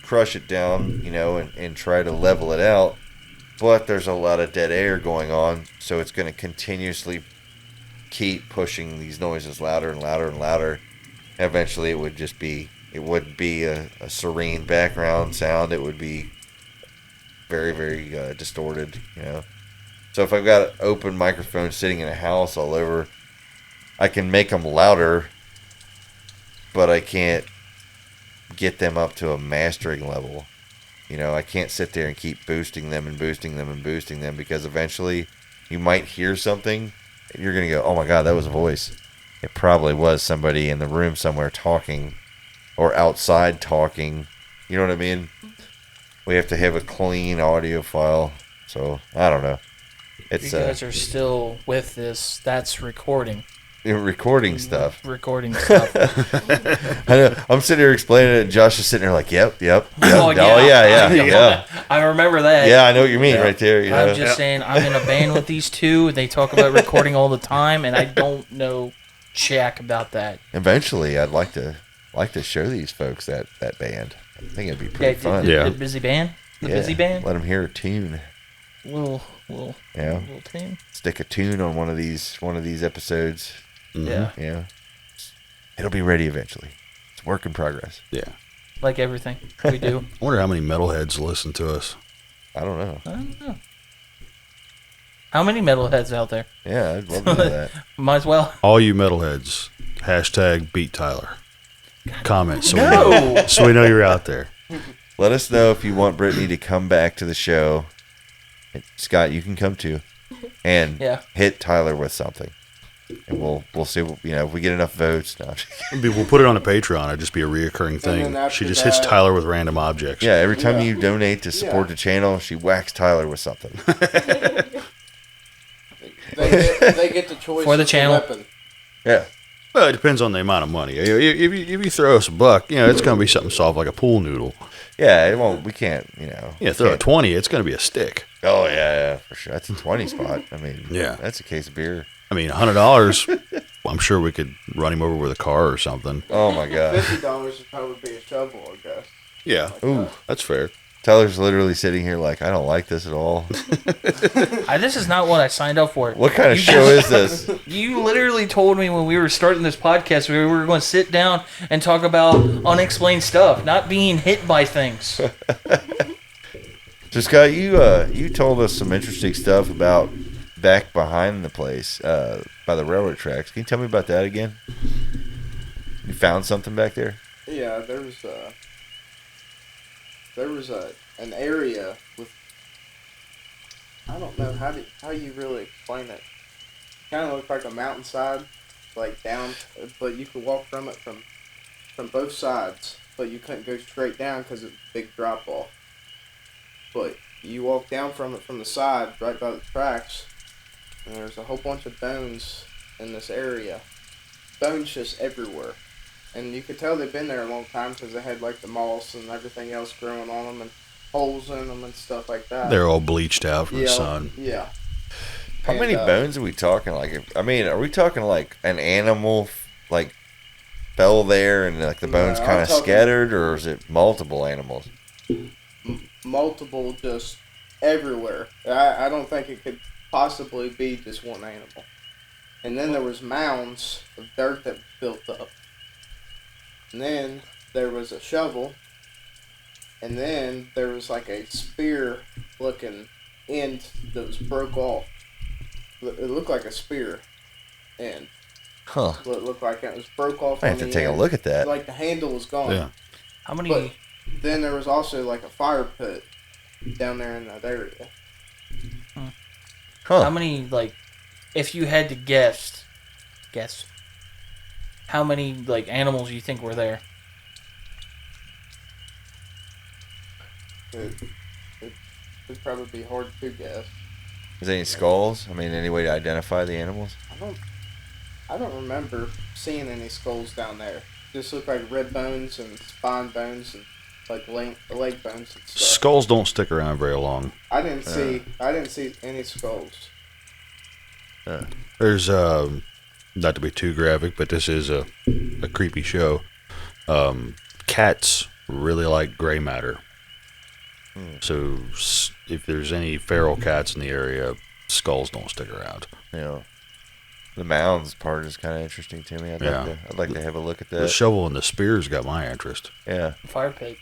crush it down, and try to level it out. But there's a lot of dead air going on, so it's going to continuously keep pushing these noises louder and louder and louder. Eventually, it wouldn't be a serene background sound. It would be very, very distorted, So if I've got open microphones sitting in a house all over, I can make them louder, but I can't get them up to a mastering level. I can't sit there and keep boosting them and boosting them and boosting them, because eventually you might hear something and you're going to go, oh my God, that was a voice. It probably was somebody in the room somewhere talking or outside talking. You know what I mean? We have to have a clean audio file. So, I don't know. You guys are still with this. That's recording. Recording stuff. Recording stuff. I know. I'm sitting here explaining it, and Josh is sitting there like, yep. Oh, yeah. I remember that. Yeah, I know what you mean right there. I'm just saying, I'm in a band with these two. They talk about recording all the time, and I don't know jack about that. Eventually, I'd like to show these folks that band. I think it'd be pretty fun. The busy band? Busy band? Let them hear a tune. Little tune. Stick a tune on one of these episodes. Mm-hmm. Yeah. It'll be ready eventually. It's work in progress. Yeah. Like everything we do. I wonder how many metalheads listen to us. I don't know. How many metalheads out there? Yeah, I'd love to know that. Might as well. All you metalheads, #beat Tyler. Comment so we know you're out there. Let us know if you want Brittany to come back to the show. And Scott, you can come too. And hit Tyler with something. And we'll see, if we get enough votes. No. We'll put it on a Patreon. It'd just be a reoccurring thing. She just hits Tyler with random objects. Yeah, every time you donate to support the channel, she whacks Tyler with something. they get the choice for the channel. Weapon. Yeah. Well, it depends on the amount of money. If you throw us $1, it's going to be something soft like a pool noodle. Yeah, it won't. We can't. Throw a 20, it's going to be a stick. Oh yeah, for sure. That's a 20 spot. I mean, that's a case of beer. I mean, $100. I'm sure we could run him over with a car or something. Oh my God. $50 would probably be a shovel, I guess. Yeah. Ooh, that's fair. Tyler's literally sitting here like, I don't like this at all. This is not what I signed up for. What kind of show is this? You literally told me when we were starting this podcast we were going to sit down and talk about unexplained stuff, not being hit by things. So Scott, you told us some interesting stuff about back behind the place by the railroad tracks. Can you tell me about that again? You found something back there? Yeah, there was an area with, I don't know how you really explain it. Kind of looked like a mountainside, like down, but you could walk from it from both sides, but you couldn't go straight down because it's a big drop off. But you walk down from it from the side, right by the tracks, and there's a whole bunch of bones in this area. Bones just everywhere. And you could tell they've been there a long time because they had like the moss and everything else growing on them and holes in them and stuff like that. They're all bleached out from the sun. Yeah. How many bones are we talking? Are we talking like an animal like fell there and like the bones kind of scattered, or is it multiple animals? Multiple, just everywhere. I don't think it could possibly be just one animal. And then there was mounds of dirt that built up. And then there was a shovel, and then there was like a spear-looking end that was broke off. It looked like a spear end. Huh. It looked like it was broke off. I have to take a look at that. Like the handle was gone. Yeah. How many? But then there was also like a fire pit down there in that area. Huh. How many, if you had to guess, how many, animals you think were there? It would probably be hard to guess. Is there any skulls? I mean, any way to identify the animals? I don't remember seeing any skulls down there. just look like rib bones and spine bones and like leg bones and stuff. Skulls don't stick around very long. I didn't see any skulls. There's not to be too graphic, but this is a creepy show. Cats really like gray matter. So if there's any feral cats in the area, skulls don't stick around. Yeah. The mounds part is kind of interesting to me. I'd like to have a look at that. The shovel and the spears got my interest. Yeah. Fire pit.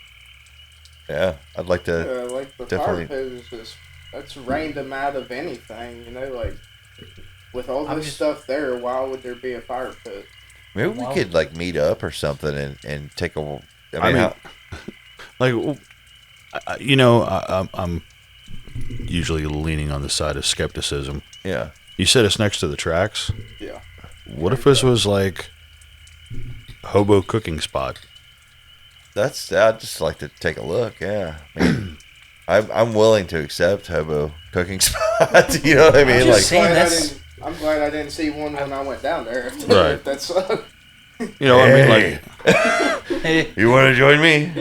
Yeah, I'd like to. Yeah, like the definitely. fire pit is just that's random out of anything, you know, like with all this stuff there, why would there be a fire pit? Maybe we could like meet up or something and take a. I'm usually leaning on the side of skepticism. Yeah. You said it's next to the tracks? Yeah. What if this was like hobo cooking spot? I'd just like to take a look. Yeah. I mean, I'm willing to accept hobo cooking spot. You know what I mean? I'm glad I didn't see one when I went down there. Right. That's. You know what I mean? Hey, you want to join me?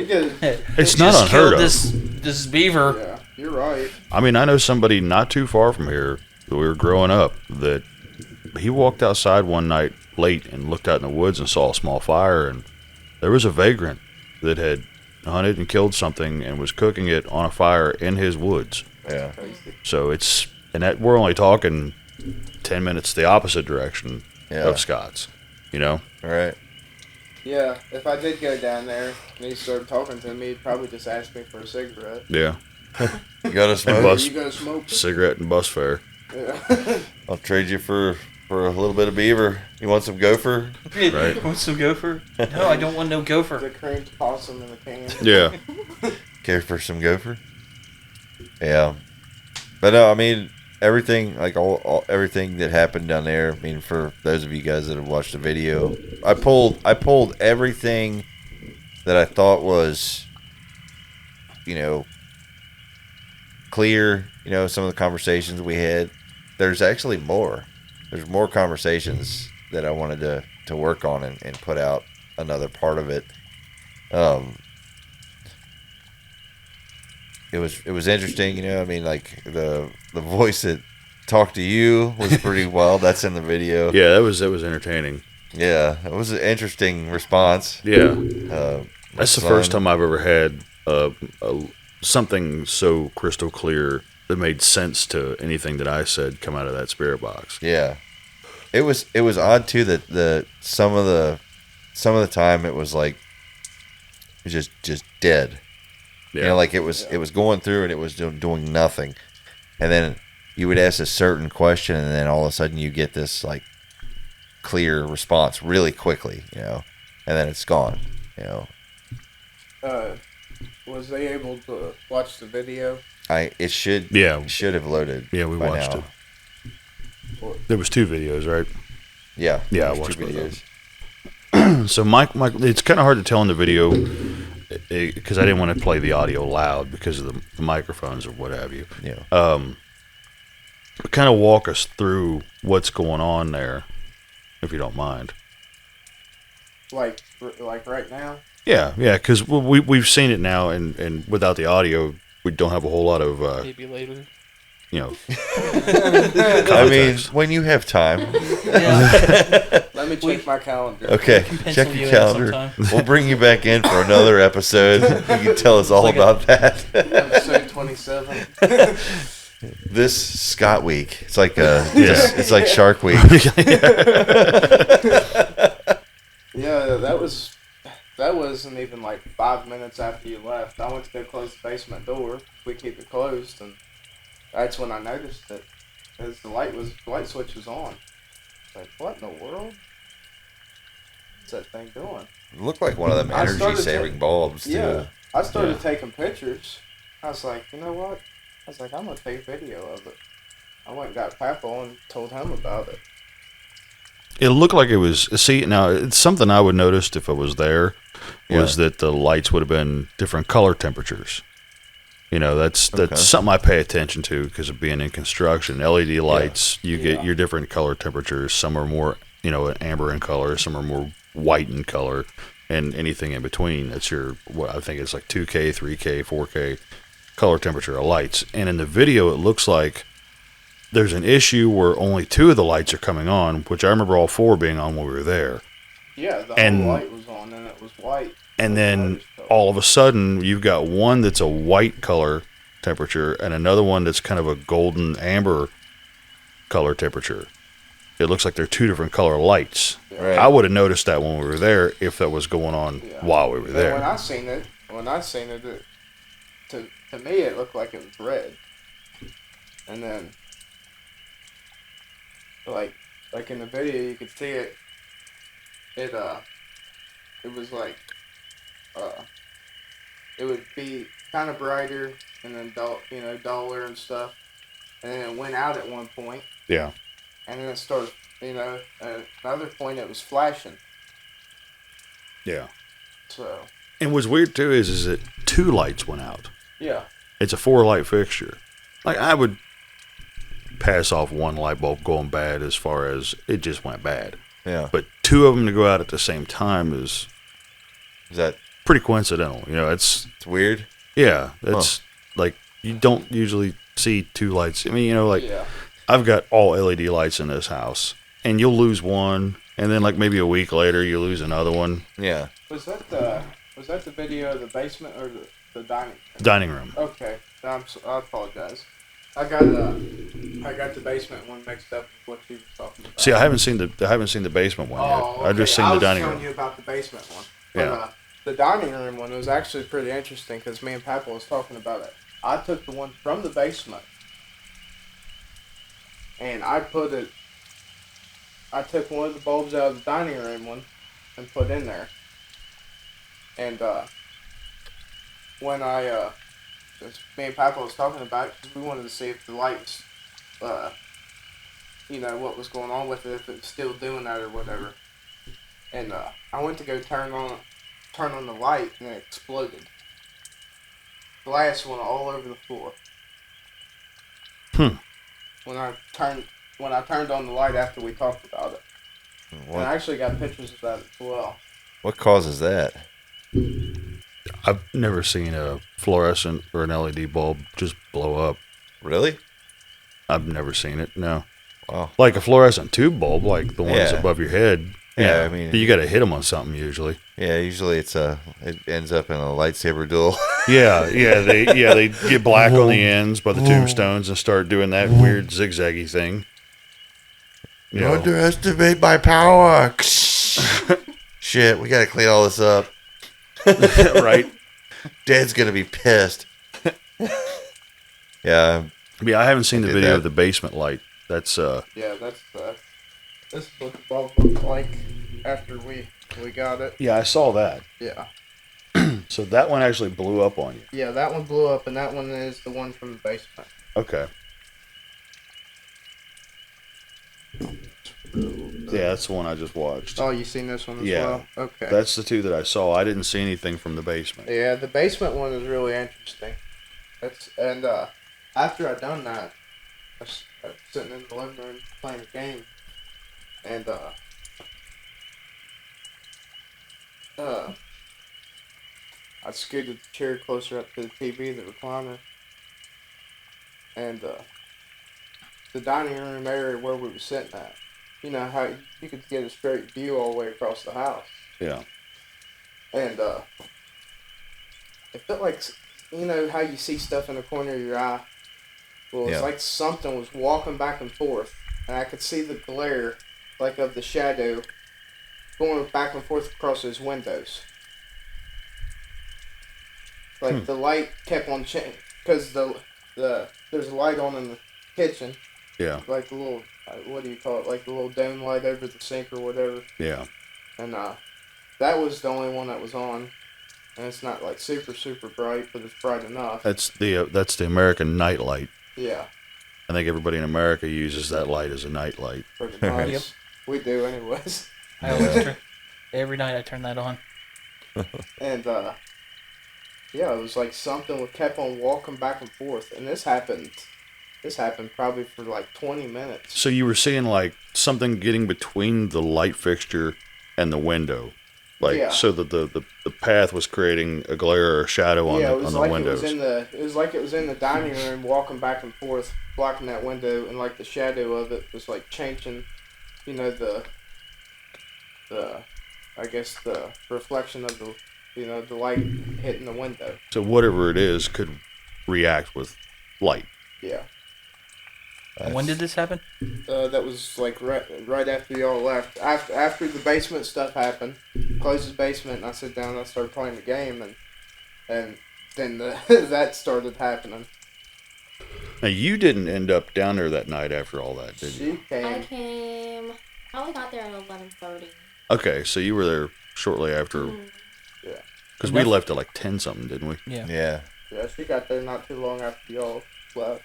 It's not unheard of. This beaver. Yeah, you're right. I mean, I know somebody not too far from here that we were growing up that he walked outside one night late and looked out in the woods and saw a small fire, and there was a vagrant that had hunted and killed something and was cooking it on a fire in his woods. Yeah. So we're only talking 10 minutes the opposite direction of Scott's, you know? All right. Yeah, if I did go down there and he started talking to me, he'd probably just ask me for a cigarette. Yeah. You got to smoke? You got to smoke? Cigarette and bus fare. Yeah. I'll trade you for a little bit of beaver. You want some gopher? Right. Want some gopher? No, I don't want no gopher. The creamed possum in the can. Yeah. Care for some gopher? Yeah. But no, I mean, everything, like all everything that happened down there, I mean, for those of you guys that have watched the video, I pulled everything that I thought was, you know, clear, you know, some of the conversations we had. There's actually more. There's more conversations that I wanted to work on and put out another part of it. It was interesting, you know. I mean, like the voice that talked to you was pretty well. That's in the video. Yeah, that was entertaining. Yeah, it was an interesting response. Yeah, that's the first time I've ever had something so crystal clear that made sense to anything that I said come out of that spirit box. Yeah, it was odd too that some of the time it was like just dead. Yeah. You know, like it was going through and it was doing nothing, and then you would ask a certain question and then all of a sudden you get this like clear response really quickly, you know, and then it's gone, you know. Was they able to watch the video? It should have loaded. Yeah, we watched now. it. There was 2 videos, right? Yeah, I watched 2 videos. So Mike, it's kind of hard to tell in the video because I didn't want to play the audio loud because of the microphones or what have you. Yeah. Kind of walk us through what's going on there, if you don't mind. Like right now? Yeah, because we've seen it now, and without the audio, we don't have a whole lot of. Maybe later. You know. I mean, when you have time. Yeah. Let me check my calendar. Okay, check your calendar. We'll bring you back in for another episode. You can tell us all about that. Episode 27. This Scott week. It's like it's like Shark Week. Yeah, that wasn't even like 5 minutes after you left. I went to go close the basement door. We keep it closed, and that's when I noticed it. Because the light switch was on. Like, what in the world? What's that thing doing? It looked like one of them energy-saving bulbs, too. Yeah. I started taking pictures. I was like, you know what? I was like, I'm going to take a video of it. I went and got Papa and told him about it. It looked like it was... See, now, it's something I would notice if I was there, was that the lights would have been different color temperatures. You know, that's something I pay attention to because of being in construction. LED lights, you get your different color temperatures. Some are more, you know, amber in color. Some are more white in color. and anything in between. That's your, what I think it's like 2K, 3K, 4K color temperature of lights. And in the video, it looks like there's an issue where only 2 of the lights are coming on, which I remember all 4 being on when we were there. Yeah, the whole light was on and it was white. And then all of a sudden, you've got one that's a white color temperature and another one that's kind of a golden amber color temperature. It looks like they're 2 different color lights. Right. I would have noticed that when we were there if that was going on while we were And there. when I seen it, to me it looked like it was red. And then, like in the video, you could see it. It was like, it would be kind of brighter and then duller and stuff, and then it went out at one point. Yeah. And then it started, at another point it was flashing. Yeah. So. And what's weird too is that 2 lights went out. Yeah. It's a 4-light fixture. Like, I would pass off 1 light bulb going bad as far as it just went bad. Yeah. But 2 of them to go out at the same time is that pretty coincidental. It's weird. Yeah. That's like, you don't usually see 2 lights. I mean, I've got all LED lights in this house, and you'll lose one, and then like maybe a week later you lose another one. Yeah. Was that the video of the basement or the dining room? Dining room. Okay, I apologize. I got the basement one mixed up with what you were talking about. See, I haven't seen the basement one yet. Okay. I've just seen the dining I was room. telling you about the basement one. Yeah. The dining room one was actually pretty interesting because me and Papa was talking about it. I took the one from the basement and I took one of the bulbs out of the dining room one and put in there. And when me and Papa was talking about it, we wanted to see if the lights, what was going on with it, if it was still doing that or whatever. And I went to go turn on the light, and it exploded. Glass went all over the floor. When I turned on the light after we talked about it. What? And I actually got pictures of that as well. What causes that? I've never seen a fluorescent or an LED bulb just blow up. Really? I've never seen it, no. Wow. Like a fluorescent tube bulb, like the ones Yeah. above your head. Yeah, I mean, but you got to hit them on something usually. Yeah, usually it ends up in a lightsaber duel. They get black on the ends by the tombstones and start doing that weird zigzaggy thing. You underestimate my power. Shit, we gotta clean all this up. Right? Dad's gonna be pissed. Yeah. I haven't seen the video of the basement light. That's Yeah, this is what the bulb looked like after we got it. Yeah, I saw that. Yeah. So that one actually blew up on you. Yeah, that one blew up, and that one is the one from the basement. Okay. Yeah, that's the one I just watched. Oh, you seen this one as well? Okay. That's the 2 that I saw. I didn't see anything from the basement. Yeah, the basement one is really interesting. After I done that, I was sitting in the living room playing a game, and I scooted the chair closer up to the TV, the recliner, and the dining room area where we were sitting at. You know how you could get a straight view all the way across the house. Yeah. And it felt like, how you see stuff in the corner of your eye? Well, it's like something was walking back and forth, and I could see the glare, like of the shadow, going back and forth across those windows. Like the light kept on changing, because there's a light on in the kitchen. Yeah. Like the little, what do you call it? Like the little dome light over the sink or whatever. Yeah. And that was the only one that was on. And it's not like super, super bright, but it's bright enough. That's the American night light. Yeah. I think everybody in America uses that light as a night light. Pretty nice. Yep. We do anyways. I always every night I turn that on. And yeah, it was like something kept on walking back and forth, and this happened probably for like 20 minutes. So you were seeing like something getting between the light fixture and the window. Like so that the path was creating a glare or a shadow on the windows. It was like it was in the dining room, walking back and forth, blocking that window, and like the shadow of it was like changing, the I guess the reflection of the light hitting the window. So whatever it is could react with light. Yeah. When did this happen? That was like right after y'all left. After the basement stuff happened, closed his basement, and I sat down and I started playing the game, and then that started happening. Now you didn't end up down there that night after all that, did you? I came. Probably got there at 11:30. Okay, so you were there shortly after. Yeah. Because we left at like 10 something, didn't we? Yeah. Yeah. Yeah, she got there not too long after y'all left.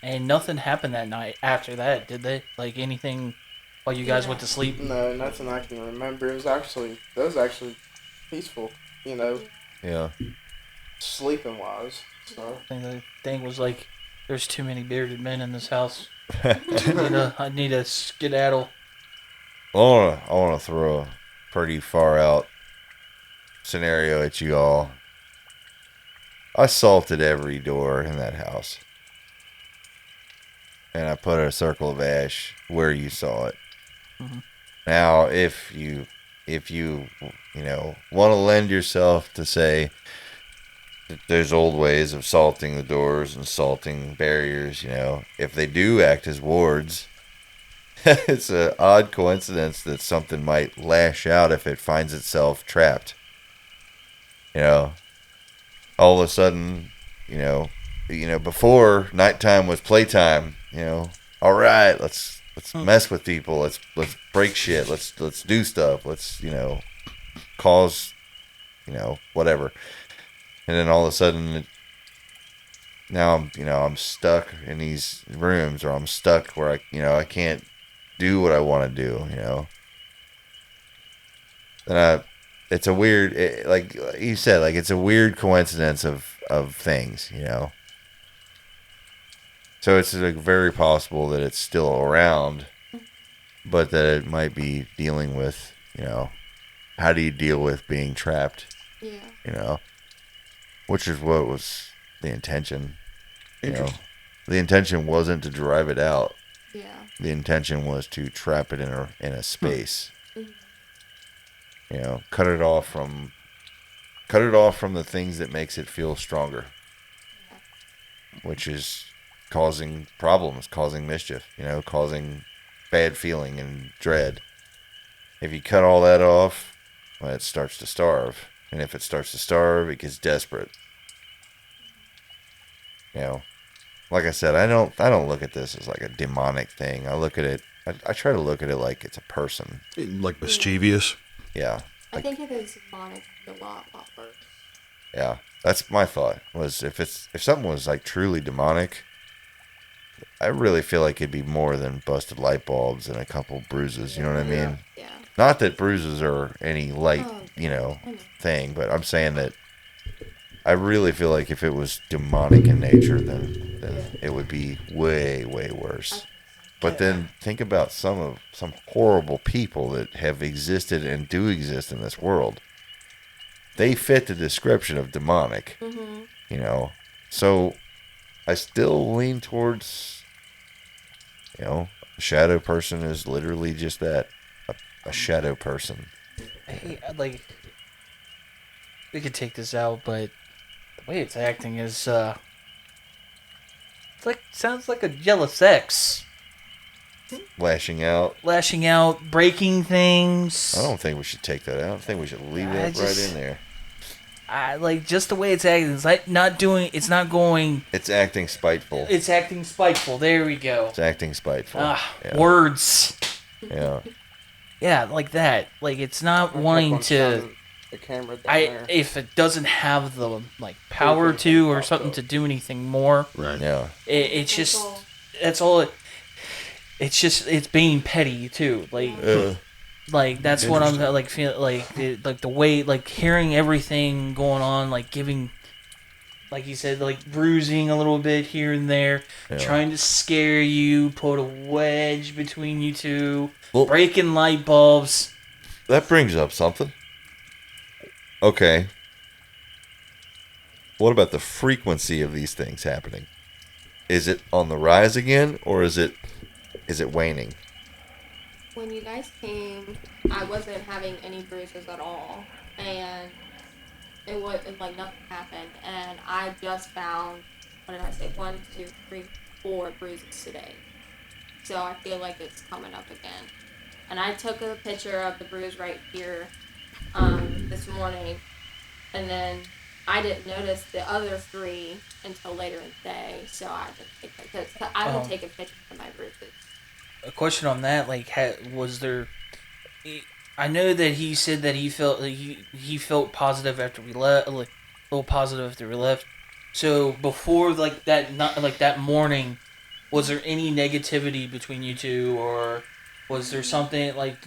And nothing happened that night after that, did they? Like anything while you guys went to sleep? No, nothing I can remember. It was actually peaceful, Yeah. Sleeping wise. So I think the thing was like, there's too many bearded men in this house. I need a skedaddle. I want to throw a pretty far out scenario at you all. I salted every door in that house. And I put a circle of ash where you saw it. Mm-hmm. Now, if you want to lend yourself to say that there's old ways of salting the doors and salting barriers, if they do act as wards, it's an odd coincidence that something might lash out if it finds itself trapped. All of a sudden, before nighttime was playtime. All right, let's mess with people. Let's break shit. Let's do stuff. Let's cause whatever. And then all of a sudden, now I'm stuck in these rooms, or I'm stuck where I can't do what I want to do. And it's a weird, like you said, like it's a weird coincidence of things. So it's like very possible that it's still around, but that it might be dealing with, how do you deal with being trapped? Yeah. Which is what was the intention. The intention wasn't to drive it out. Yeah. The intention was to trap it in a space. Mm-hmm. Cut it off from the things that makes it feel stronger. Yeah. Which is causing problems, causing mischief, causing bad feeling and dread. If you cut all that off, well, it starts to starve. And if it starts to starve, it gets desperate. Like I said, I don't look at this as like a demonic thing. I look at it, I try to look at it like it's a person. Like mischievous? Yeah. I think it is demonic a lot worse. Yeah. That's my thought, was if something was like truly demonic, I really feel like it'd be more than busted light bulbs and a couple bruises. You know what I mean? Yeah. Not that bruises are any light, thing, but I'm saying that I really feel like if it was demonic in nature, then it would be way, way worse. But then think about some horrible people that have existed and do exist in this world. They fit the description of demonic. Mm-hmm. So I still lean towards, a shadow person is literally just that, a shadow person. Hey, we could take this out, but the way it's acting is, sounds like a jealous ex. Lashing out, breaking things. I don't think we should take that out. I think we should leave that right in there. Just the way it's acting. It's like it's not going. It's acting spiteful. It's acting spiteful. There we go. It's acting spiteful. Yeah. Words. Yeah. Yeah, like that. Like it's not wanting to. The camera down there. If it doesn't have the power to or something to do anything more. Right. Yeah. It's just that's all. It's being petty too. That's what I'm feel the way hearing everything going on, giving, like you said, bruising a little bit here and there, trying to scare you, put a wedge between you two, breaking light bulbs. That brings up something. Okay. What about the frequency of these things happening? Is it on the rise again, or is it waning? When you guys came, I wasn't having any bruises at all, and it was like nothing happened. And I just found, what did I say? 1, 2, 3, 4 bruises today. So I feel like it's coming up again. And I took a picture of the bruise right here this morning, and then I didn't notice the other 3 until later in the day. So I just I take a picture of my bruises. A question on that, like, was there? I know that he said that he felt positive after we left, like a little positive after we left. So before that morning, was there any negativity between you two, or was there something like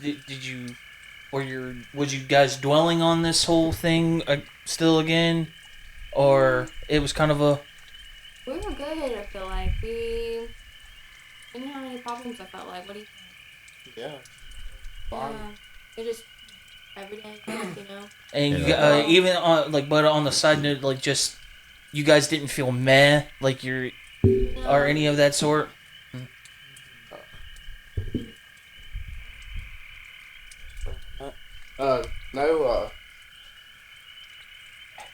was you guys dwelling on this whole thing still again, or it was kind of a? We were good. I feel like we didn't have any problems. I felt like. What do you think? Yeah. Yeah. It just everyday life, you know. And you even on but on the side note, like just you guys didn't feel meh, like you're or any of that sort. No.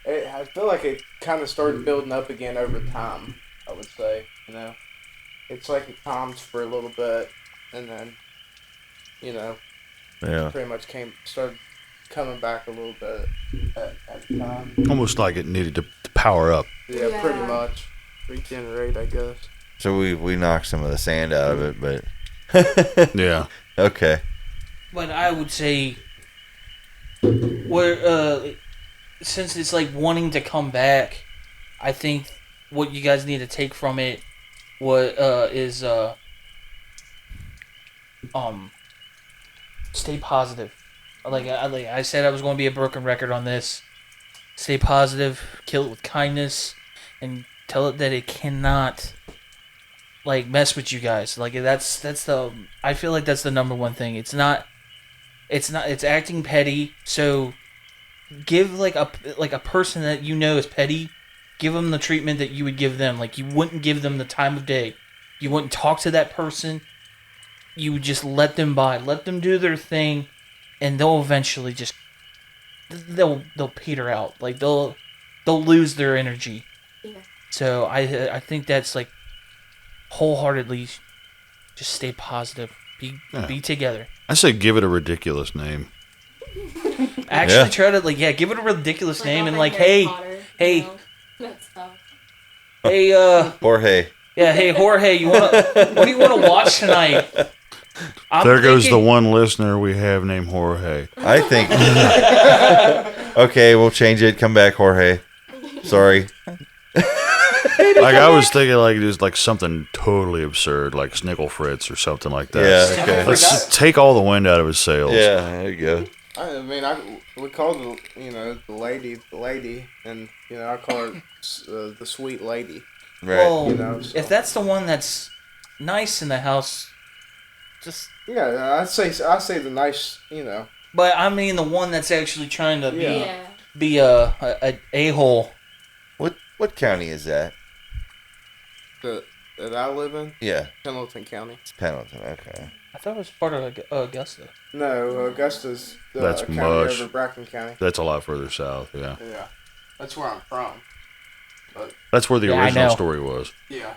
I feel like it kind of started building up again over time. I would say, you know, it's like it calms for a little bit, and then, you know, pretty much started coming back a little bit at the time. Almost like it needed to power up. Yeah, pretty much regenerate, I guess. So we knocked some of the sand out of it, but yeah. Okay. But I would say, since it's like wanting to come back, I think what you guys need to take from it is stay positive. Like I said, I was going to be a broken record on this. Stay positive, kill it with kindness, and tell it that it cannot like mess with you guys. Like that's the I feel like that's the number one thing. It's acting petty. So give like a person that you know is petty, give them the treatment that you would give them. Like you wouldn't give them the time of day. You wouldn't talk to that person. You would just let them by, let them do their thing, and they'll eventually just they'll peter out. Like they'll lose their energy. Yeah. So I think that's like wholeheartedly just stay positive. Be together. I say give it a ridiculous name. Actually try to give it a ridiculous name and like hey Jorge. Yeah, hey Jorge, what do you want to watch tonight? There goes the one listener we have named Jorge. I think. Okay, we'll change it. Come back, Jorge. Sorry. Like I was thinking, like just like something totally absurd, like Snickle Fritz or something like that. Yeah, okay. Let's just take all the wind out of his sails. Yeah, there you go. I mean, we call the lady, and I call her the sweet lady. Right. Well, if that's the one that's nice in the house, just I say the nice, But I mean the one that's actually trying to be a hole. What county is that? That I live in? Yeah. Pendleton County. It's Pendleton, okay. I thought it was part of Augusta. No, Augusta's that's county much. over Bracken County. That's a lot further south, yeah. Yeah. That's where I'm from. But that's where the original story was. Yeah.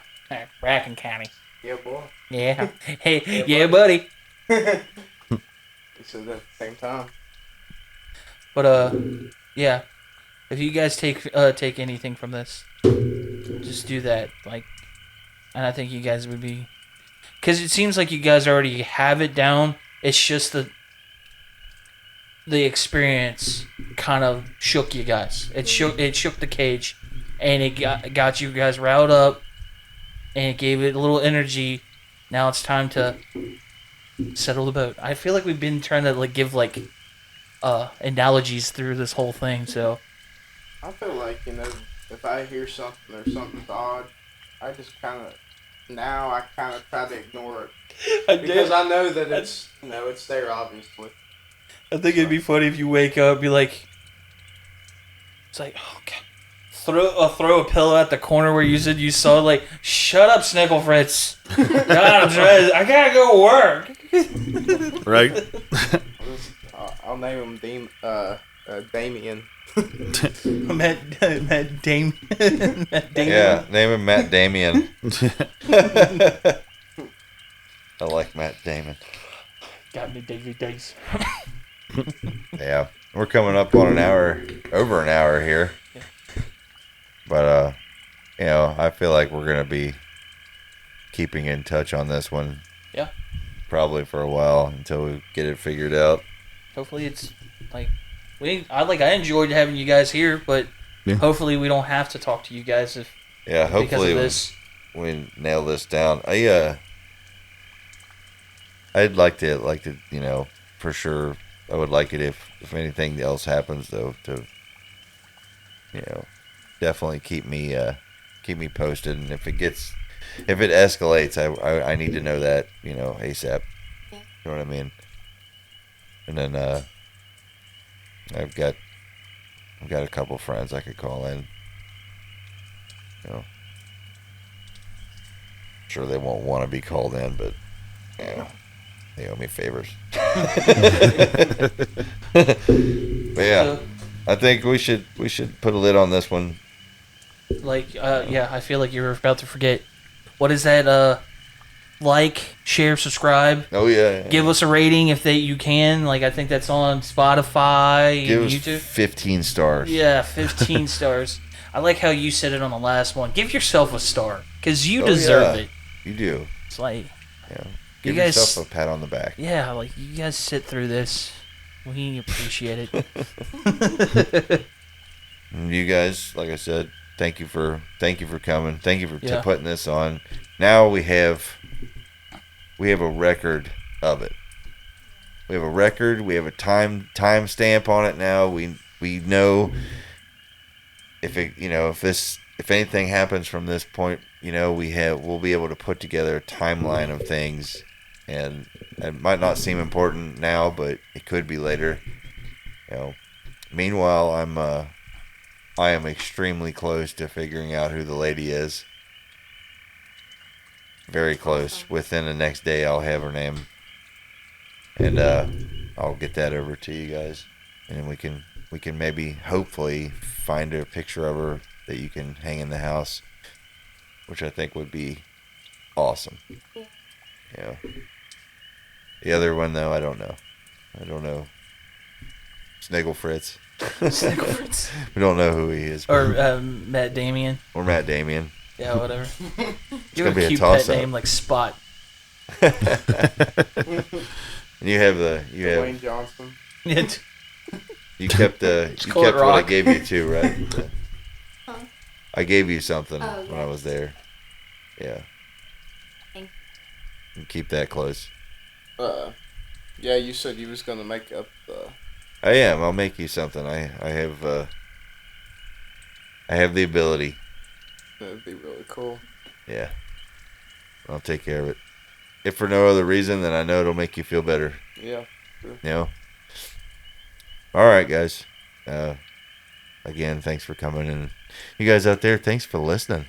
Bracken County. Yeah, boy. Yeah. Hey, yeah, buddy. We said that at the same time. But yeah. If you guys take anything from this, just do that. Like, and I think you guys would be, because it seems like you guys already have it down. It's just the experience kind of shook you guys. It shook the cage, and it got you guys riled up, and it gave it a little energy. Now it's time to settle the boat. I feel like we've been trying to give analogies through this whole thing, so. I feel like, if I hear something or something's odd, I just kind of try to ignore it. Because I know that it's there, obviously. I think it'd be funny if you wake up, be like, It's like, oh god. Throw a pillow at the corner where you said you saw it, like, shut up, Snickle Fritz. God, I gotta go work. Right? I'll name him Damien. Matt Damien. Yeah, name him Matt Damien. I like Matt Damon. Got me days. Yeah, we're coming up on over an hour here. Yeah. But, I feel like we're going to be keeping in touch on this one. Yeah. Probably for a while until we get it figured out. Hopefully it's, like, I enjoyed having you guys here, but hopefully we don't have to talk to you guys hopefully because of this. We nail this down. I'd like to, for sure. I would like it if anything else happens though to, definitely keep me posted. And if it escalates, I need to know that, ASAP. Yeah. You know what I mean? And then I've got a couple friends I could call in. Sure they won't want to be called in, but they owe me favors. But yeah, I think we should put a lid on this one. Like, I feel like you were about to forget. What is that? Like, share, subscribe. Oh yeah. Give us a rating if you can. Like, I think that's on Spotify and YouTube. 15 stars. Yeah, 15 stars. I like how you said it on the last one. Give yourself a star, because you deserve it. You do. It's like, give yourself a pat on the back. Yeah, like, you guys sit through this. We appreciate it. And you guys, like I said, thank you for coming. Thank you for putting this on. Now we have a record of it. We have a record. We have a time stamp on it now. We know if anything happens from this point, we'll be able to put together a timeline of things, and it might not seem important now, but it could be later. Meanwhile, I am extremely close to figuring out who the lady is. Very close. Within the next day, I'll have her name, and I'll get that over to you guys, and then we can maybe hopefully find a picture of her that you can hang in the house, which I think would be awesome. Yeah. The other one though, I don't know. Sniggle Fritz. Sniggle Fritz. We don't know who he is. Or Matt Damien. Or Matt Damien. Yeah, whatever. Give a cute pet name like Spot. And you have Dwayne Johnson. Yeah. You kept what I gave you too, right? Huh? I gave you something when I was there. Yeah. Thanks. And keep that close. Yeah, you said you was gonna make up. I am. I'll make you something. I have the ability. That'd be really cool. Yeah. I'll take care of it. If for no other reason, then I know it'll make you feel better. Yeah. Sure. All right, guys. Again, thanks for coming, and you guys out there, thanks for listening.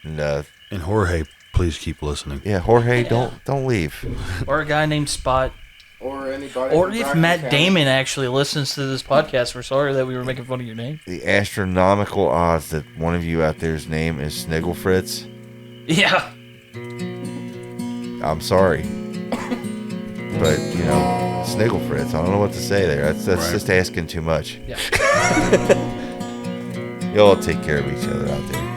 And Jorge, please keep listening. Yeah, Jorge, don't leave. Or a guy named Spot. Or anybody. Or if Matt Damon actually listens to this podcast, we're sorry that we were making fun of your name. The astronomical odds that one of you out there's name is Sniggle Fritz. Yeah. I'm sorry. But, Sniggle Fritz, I don't know what to say there. That's just asking too much. Yeah. Y'all take care of each other out there.